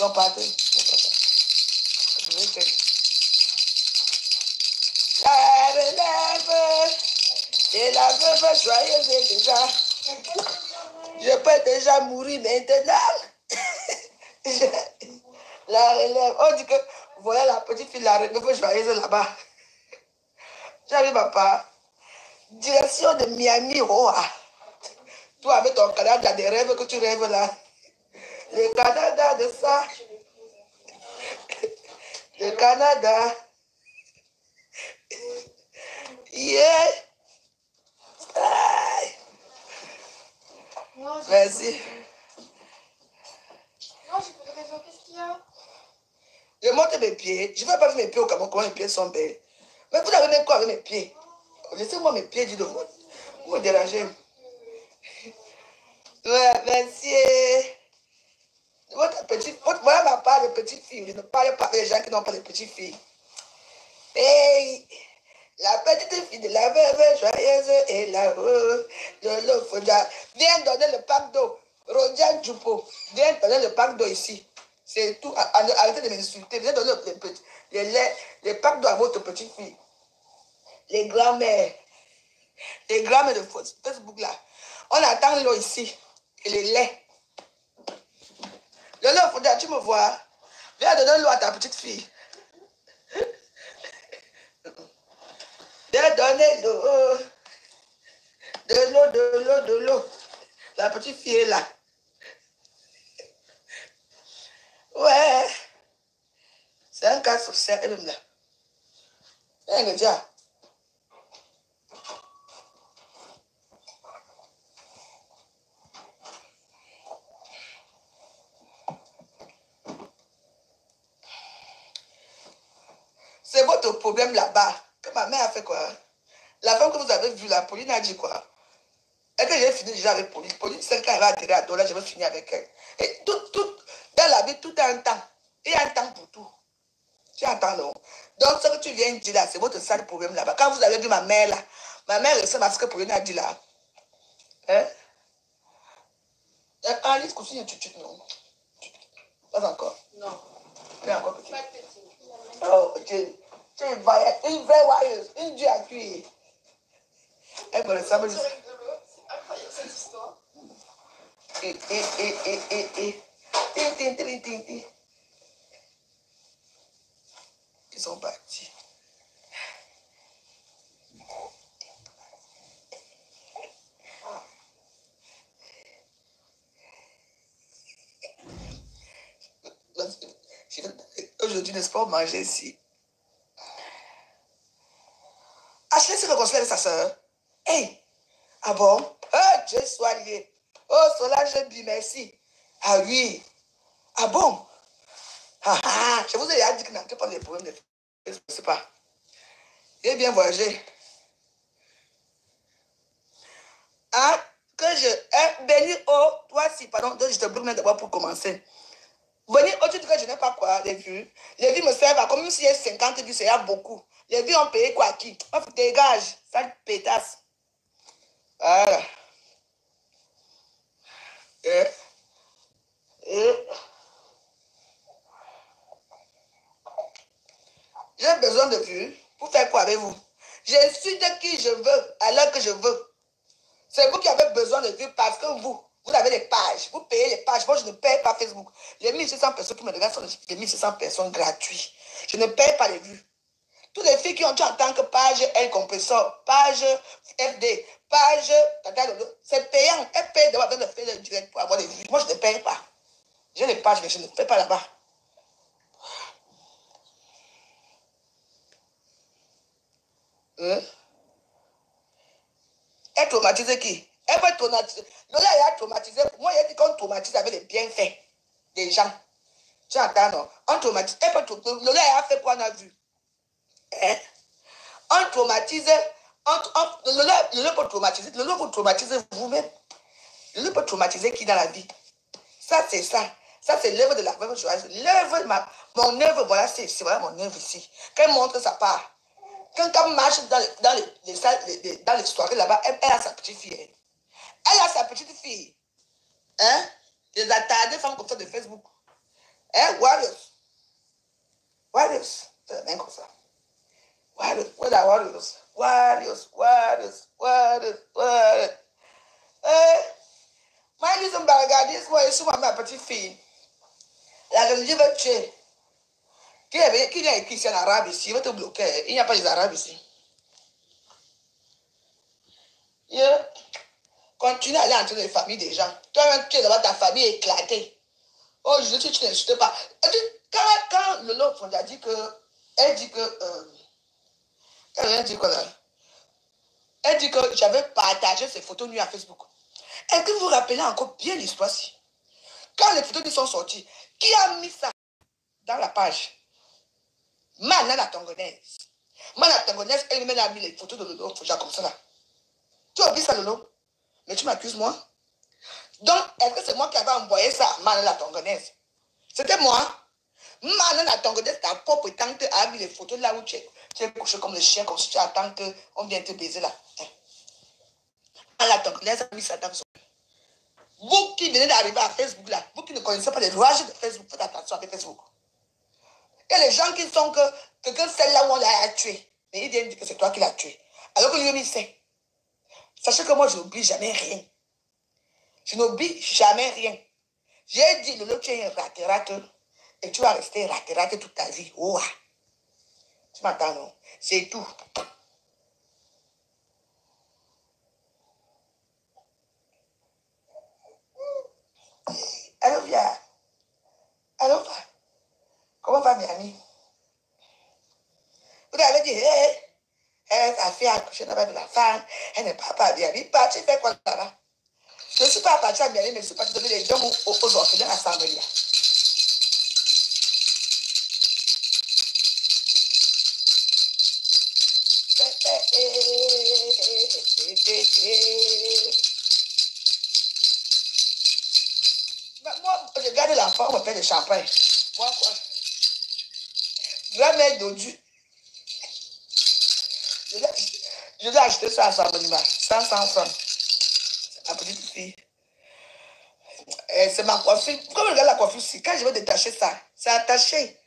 Non, pas la relève et la veuve joyeuse est déjà. Je peux déjà mourir maintenant. La relève. On dit que, voilà la petite fille, la veuve joyeuse là-bas. J'arrive à part. Direction de Miami, Roa. Toi, avec ton Canada, des rêves que tu rêves là. Le Canada de ça. Le Canada. Yeah. Non, Merci. Non, j'ai pas de réseau. Qu'est-ce qu'il y a? Je monte mes pieds. Je ne vais pas faire mes pieds au Cameroun, comment mes pieds sont belles. Mais vous avez même quoi avec mes pieds? Laissez-moi mes pieds, dis donc. Vous me dérangez. Ouais, merci. Voilà ma part de petite fille. Je ne parle pas des gens qui n'ont pas de petites filles. Hey, la petite fille de la veuve joyeuse est là-haut. De l'eau, viens donner le pack d'eau. Rodian Djupo, viens donner le pack d'eau ici. C'est tout. Arrêtez de m'insulter. Viens donner les packs d'eau à votre petite fille. Les grands-mères. Les grands-mères de Facebook là. On attend l'eau ici. Et les laits. Le lait, tu me vois. Viens donner l'eau à ta petite fille. Viens donner l'eau. De l'eau. La petite fille est là. Ouais. C'est un cas social, elle-même là. Elle est déjà. C'est votre problème là-bas. Que ma mère a fait quoi? La femme que vous avez vue là, Pauline a dit quoi? Et que j'ai fini déjà avec Pauline. Pauline, c'est quand elle va atterrir à Dola, je vais finir avec elle. Et dans la vie, tout a un temps. Il y a un temps pour tout. Tu entends, non? Donc, ce que tu viens de dire là, c'est votre sale problème là-bas. Quand vous avez vu ma mère là, ma mère ressemble à ce que Pauline a dit là. Hein? En liste, non. Pas encore. Non. Pas encore petit. Pas de petit. Oh, tu es une vraie voyeuse, une dieu à cuire. Elle me ressemble juste. C'est incroyable cette histoire. Ils sont partis. Aujourd'hui, n'est-ce pas, manger ici. Ashley s'est réconciliée avec sa soeur. Hey! Ah bon? Oh, Dieu soit lié. Oh, Solange dit merci. Ah oui. Ah bon? Je vous ai déjà dit que n'avez pas de problème de... Je ne sais pas. J'ai bien voyagé. Hein? Que je... béni au... Toi, si, pardon, je te bloque d'abord pour commencer. Venir au titre que je n'ai pas quoi, les vues. Les vues me servent à comme si il y a 50 vues, c'est beaucoup. Les vues ont payé quoi à qui? Dégage, sale pétasse. Voilà. J'ai besoin de vues. Pour faire quoi avec vous? J'insulte qui je veux, à l'heure que je veux. C'est vous qui avez besoin de vues parce que vous avez des pages. Vous payez les pages. Moi, je ne paye pas Facebook. Les 1600 personnes qui me regardent sont des 1600 personnes gratuites. Je ne paye pas les vues. Toutes les filles qui ont dit en tant que page L compresseur, page FD, page... C'est payant. Elles payent d'avoir besoin de faire le direct pour avoir des vues. Moi, je ne paye pas. J'ai les pages, mais je ne paye pas là-bas. Elle traumatise qui? Elle peut traumatiser. Lola, elle a traumatisé. Moi, il a dit qu'on traumatise avec les bienfaits des gens. Tu entends, non? On traumatise. Elle peut traumatise. Lola, elle a fait quoi, on a vu? Hein? On traumatise. Lola peut traumatiser. Lola peut traumatiser vous-même. Lola peut traumatiser qui dans la vie? Ça, c'est ça. Ça, c'est l'œuvre de la veuve Joyeuse. L'œuvre, mon œuvre, voilà, c'est voilà mon œuvre ici. Qu'elle montre sa part. Quand elle marche dans les soirées là-bas, elle a sa petite fille. Elle a sa petite fille. Hein? Les attardés femmes comme ça de Facebook. Hein? Warriors. Warriors. C'est bien comme ça. Warriors. Voilà, Warriors. Warriors. Warriors. Warriors. Warriors. Moi, ils ont regardé ce moi, je suis ma petite fille. La religion va tuer. Qui a écrit ici en arabe ici? Il va te bloquer. Il n'y a pas les arabes ici. Yeah. Continue à aller entrer dans les familles des gens. Toi-même, tu es là-bas, ta famille est éclatée. Oh, je dis, tu n'insultes pas. Quand le lot a dit que. Elle dit que. Elle dit quoi là? Elle dit que j'avais partagé ces photos nues à Facebook. Est-ce que vous vous rappelez encore bien l'histoire-ci? Quand les photos sont sorties, qui a mis ça dans la page? Mana la Tongonaise. Mana la Tongonaise, elle-même a mis les photos de Lolo Foja comme ça là. Tu as oublié ça, Lolo? Mais tu m'accuses, moi? Donc, est-ce que c'est moi qui avais envoyé ça à Mana la Tongonaise? C'était moi. Mana la Tongonaise, ta propre tante a mis les photos là où tu es couché comme le chien, comme si tu attends qu'on vienne te baiser là. Mana la Tongonaise a mis ça dans son. Vous qui venez d'arriver à Facebook là, vous qui ne connaissez pas les rouages de Facebook, faites attention avec Facebook. Il y a les gens qui sont que celle-là où on l'a tué. Mais ils viennent dire que c'est toi qui l'as tué. Alors que lui, il sait. Sachez que moi, je n'oublie jamais rien. Je n'oublie jamais rien. J'ai dit, le tu es un raterate et tu vas rester raterate toute ta vie. Oh, tu m'entends, non? C'est tout. Alors, viens. Alors, comment va, mes amis? Vous avez dit, sa fille a accouché de la femme, elle n'est pas bien. Il part, tu fais quoi là-bas? Je ne suis pas parti à Miami, mais je suis parti donner les dons aux orphelins à Saint-Mélia. Moi, je garde l'enfant, on me fait le champagne. Moi, quoi? Grand-mère d'Odu. Je dois acheter ça à Saint-Mélia. 500 francs. La petite fille. C'est ma coiffure. Comme je regarde la coiffure ici, quand je vais détacher ça, c'est attaché.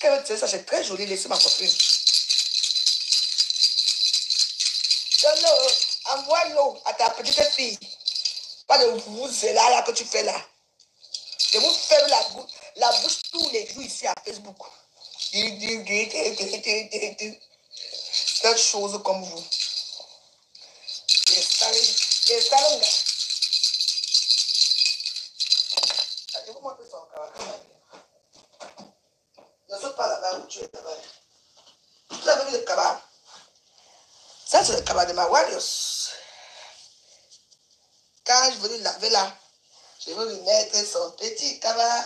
Quand je vais détacher ça, c'est très joli. Laissez ma coiffure. Envoie l'eau à ta petite fille. Pas de vous, c'est là que tu fais là. Je vous ferme la bouche tous les jours ici à Facebook. Cette chose comme vous. Les salons. Je vous montre son caractère. Ne saute pas là-bas où tu es là-bas. Vous avez vu le cabas? Ça, c'est le cabas de ma Warriors. Quand je veux le laver là, je veux lui mettre son petit cabas.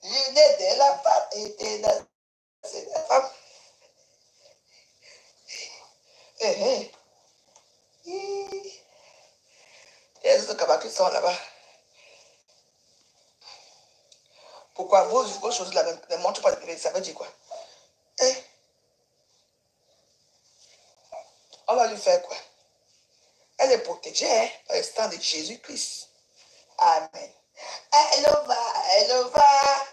Je n'étais la femme, était dans la femme. Il y a des cabas qui sont là-bas. Pourquoi vos choses là ne montrent pas de bébé? Ça veut dire quoi? On va lui faire quoi? Elle est protégée par le sang de Jésus-Christ. Amen. Elle va,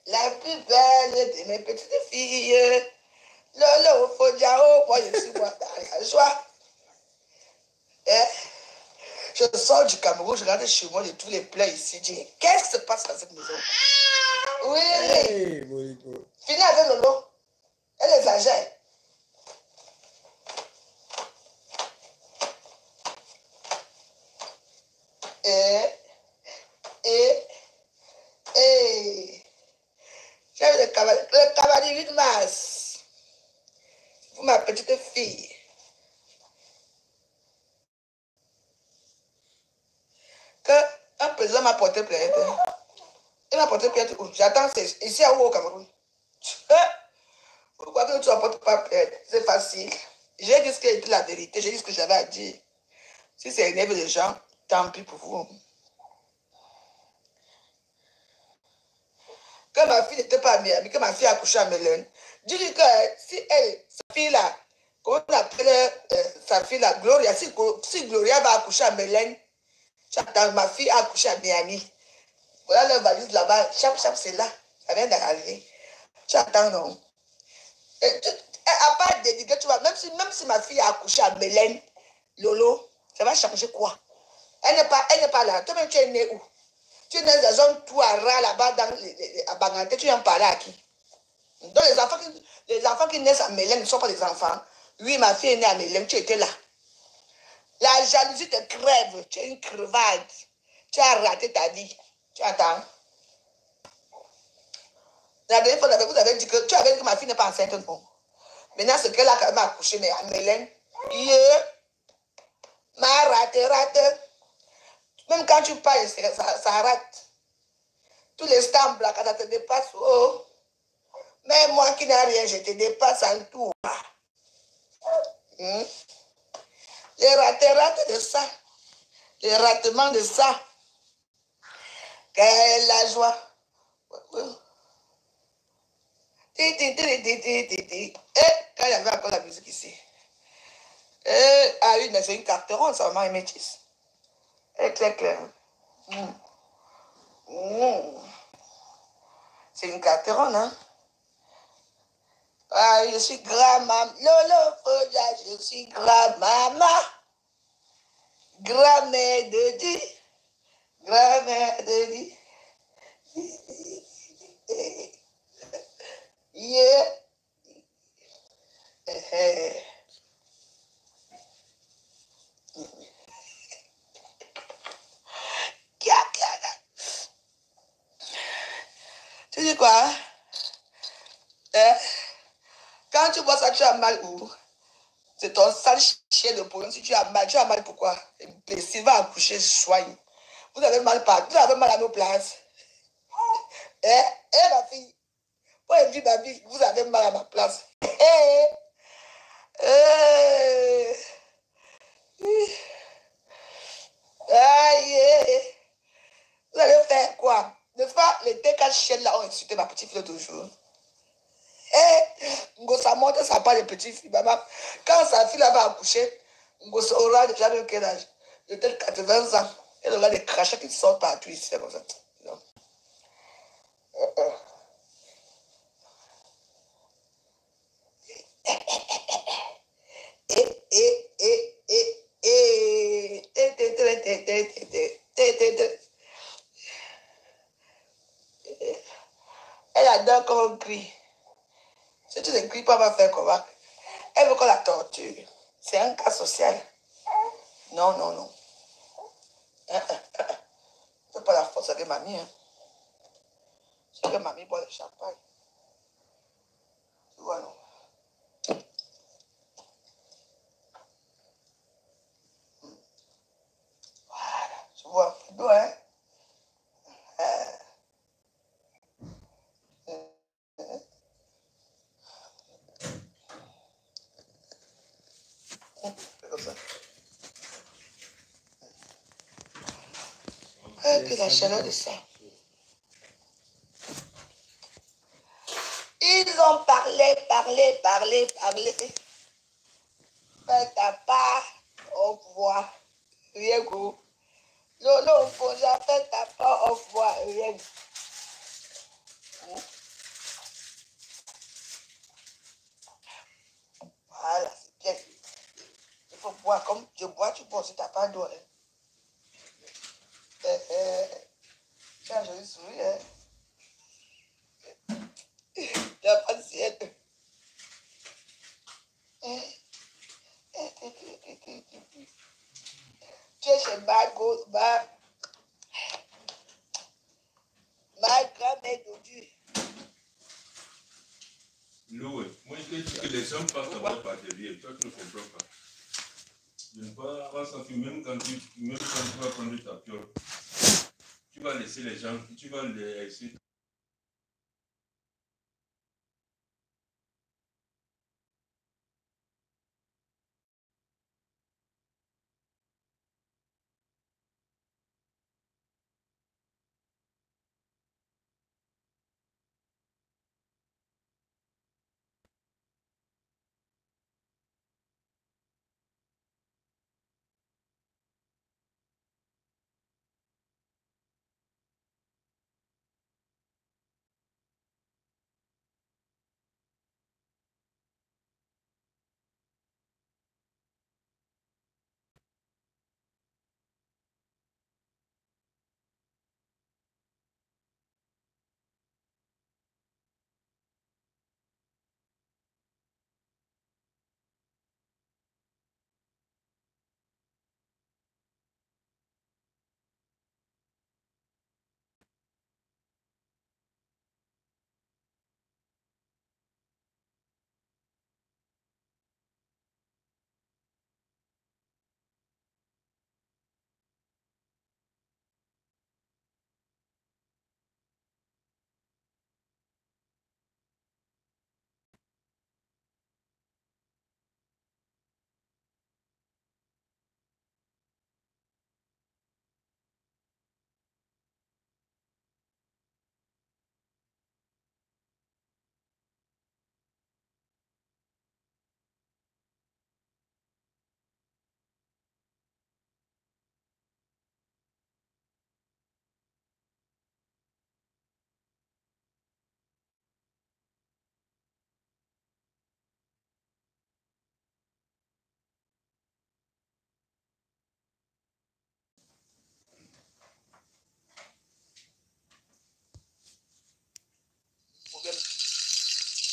la plus belle de mes petites filles. Lolo, Fodiao, moi je suis moi dans la joie. Je sors du Cameroun, je regarde chez moi, j'ai tous les plats ici. Je dis, qu'est-ce qui se passe dans cette maison? Oui. Hey, fini avec Lolo. Elle exagère. J'ai le cavalier de masse. Vous, ma petite fille. qu'un président m'a porté plainte. Il m'a porté plainte où? J'attends, c'est ici à où au Cameroun? Pourquoi que tu n'apportes pas plainte? C'est facile. J'ai dit ce qui était la vérité, j'ai dit ce que j'avais à dire. Si ça énerve les gens, tant pis pour vous. Que ma fille n'était pas à Miami, que ma fille a accouché à Mélène, dis-lui que si elle, sa fille là, comment on appelle sa fille là, Gloria, si Gloria va accoucher à Mélène, j'attends, ma fille a accouché à Miami. Voilà leur valise là-bas, chap, c'est là, ça vient d'arriver. J'attends, non. À part dédiquer, tu vois, même si ma fille a accouché à Mélène, Lolo, ça va changer quoi? Elle n'est pas là. Toi-même, tu es né où? Tu es né dans la zone Touara, là-bas, à Banganté, tu viens parler à qui? Donc, les enfants qui naissent à Mélène ne sont pas des enfants. Oui, ma fille est née à Mélène, tu étais là. La jalousie te crève, tu es une crevade. Tu as raté ta vie. Tu attends. La dernière fois, vous avez dit que tu avais dit que ma fille n'est pas enceinte, non? Maintenant, ce qu'elle a quand même accouché, mais à Mélène, m'a raté. Même quand tu parles, ça rate. Tous les stamps là, quand ça te dépasse, oh. Mais moi qui n'ai rien, je te dépasse en tout. Les ratés de ça. Les ratements de ça. Quelle la joie. Et quand il y avait encore la musique ici. Ah oui, mais c'est une carteron, ça m'a métisse. Et clair. C'est une carteron, hein. Ah, je suis grand-maman. Lolo Foja, je suis grand-maman. Grand-mère de Dieu. Grand-mère de Dieu. Yeah. Tu dis quoi? Quand tu vois ça, tu as mal où? C'est ton sale chien de pollen. Si tu as mal pourquoi? Blessé, va accoucher, soigne. Vous avez mal partout, vous avez mal à nos places. Ma fille, pour dire ma vie, vous avez mal à ma place. Vous allez faire quoi? N'est-ce pas, les TK chiennes là ont insulté ma petite fille toujours. Ça monte, ça pas les petites filles. Maman, quand sa fille là va accoucher, Ngosa aura déjà de quel âge? Peut-être 80 ans. Elle aura des crachats qui sortent partout ici, comme ça. Non. Elle adore quand on crie. Si tu ne cries pas, on va faire comment? Elle veut qu'on la torture. C'est un cas social. Non. C'est pas la force de mamie. Hein. C'est que mamie boit le champagne. Tu vois, non? Voilà. Tu vois, Fido, hein? C'est comme ça. Que la chaleur de ça. Ils ont parlé. Mais t'as pas au pouvoir. Rien go. Lolo, faut jamais t'as pas au pouvoir. Rien. Voilà, c'est bien. Il faut boire comme je bois, tu bois si t'as pas d'eau. Tu as un joli sourire. Tu n'as pas de ciel. Tu es chez ma grand-mère d'aujourd'hui. Loué, moi je te dis que les hommes passent d'abord par derrière, toi tu ne comprends pas. Je ne peux pas avoir senti, même quand tu vas prendre ta piole. tu vas laisser les gens, tu vas laisser.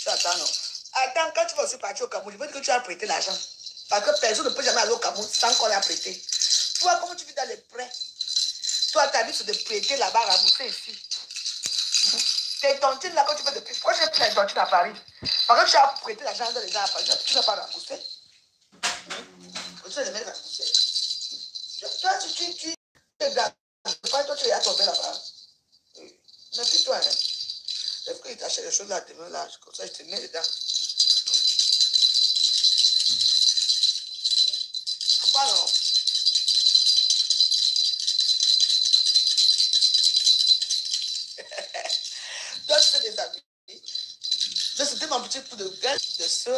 Attends, non. Attends, quand tu vas aussi partir au Cameroun, je veux dire que tu as prêté l'argent. Parce que personne ne peut jamais aller au Cameroun sans qu'on l'a prêté. Toi, comment tu vis dans les prêts? Toi, tu as vu sur de prêter là-bas, rembourser ici. Tes tontines là, quand tu fais de prêter. Pourquoi tu as pris les tontines à Paris? Parce que tu as prêté l'argent dans les gens à Paris, tu n'as pas remboursé. Tu les mets remboursés. Toi, tu es gars. Toi, tu es à tomber là-bas. Méfie-toi, hein. Les frères, ils t'achètent les choses là, demain là, comme ça, je te mets dedans. Pourquoi non? Donc, c'est des amis. Donc, c'était mon petit coup de gueule de ce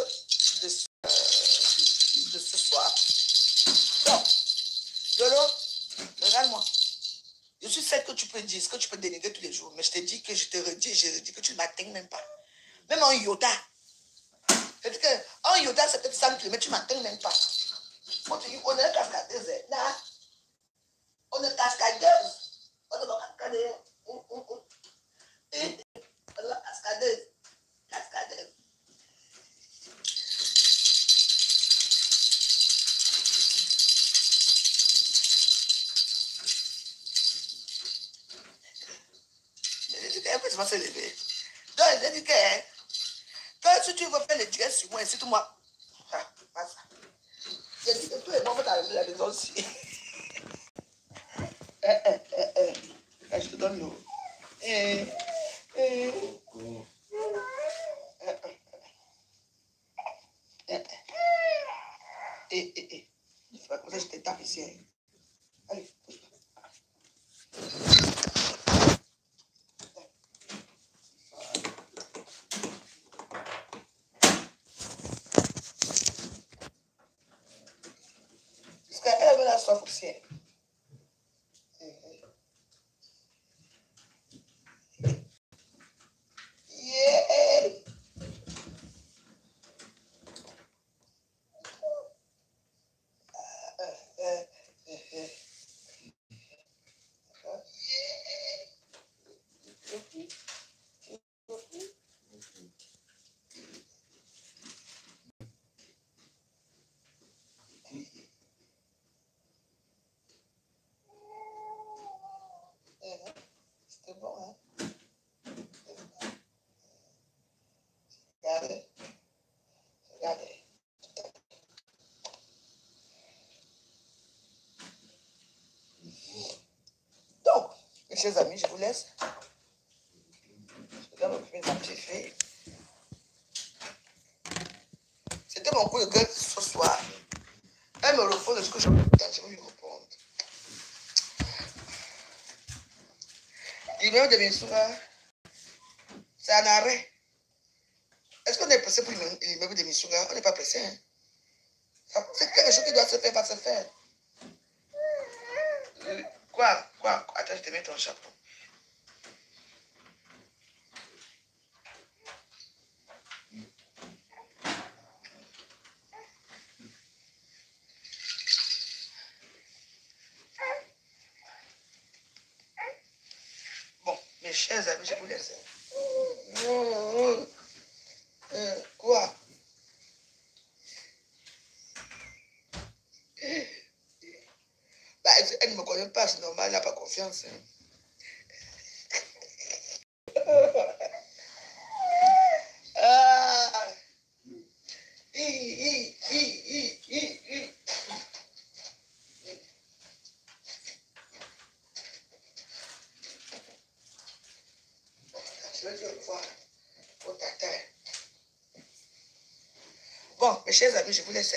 soir. Donc, Lolo, regarde-moi. Je suis celle que tu peux dire, ce que tu peux dénigrer tous les jours. Mais je te dis que je te redis, je redis que tu ne m'atteignes même pas. Même en iota. C'est-à-dire qu'en iota, c'est peut-être 100 km, tu ne m'atteignes même pas. On est cascadeuse. Là, on est cascadeuse. On est cascadeuse. On est cascadeuse. Cascadeuse. J'ai dit qu'elle peut se lever. Donc, j'ai dit que quand si tu veux faire le direct sur moi, c'est tout moi. Ah, pas ça. J'ai dit que tout le monde va t'arriver à la maison aussi. Je te donne l'eau. Je fais comme ça, je te tape ici. Allez, pousse-toi. Parce qu'elle veut la soif aussi. Yeah. chers amis, je vous laisse. Je dois m'occuper de ma petite fille. C'était mon coup de gueule ce soir. Elle me repose de ce que je vais lui répondre. L'immeuble de Missoura, c'est un arrêt. Est-ce qu'on est pressé pour l'immeuble de Missoura? On n'est pas pressé. Hein? C'est quelque chose qui doit se faire, va se faire. Quoi? Attends, je te mets ton chapeau. Bon, mes chers amis, je vous laisse. Quoi? Bah, elle ne me connaît pas, c'est normal, elle n'a pas confiance. Hein. Ah. Je vais te voir au tata. Bon, mes chers amis, je vous laisse.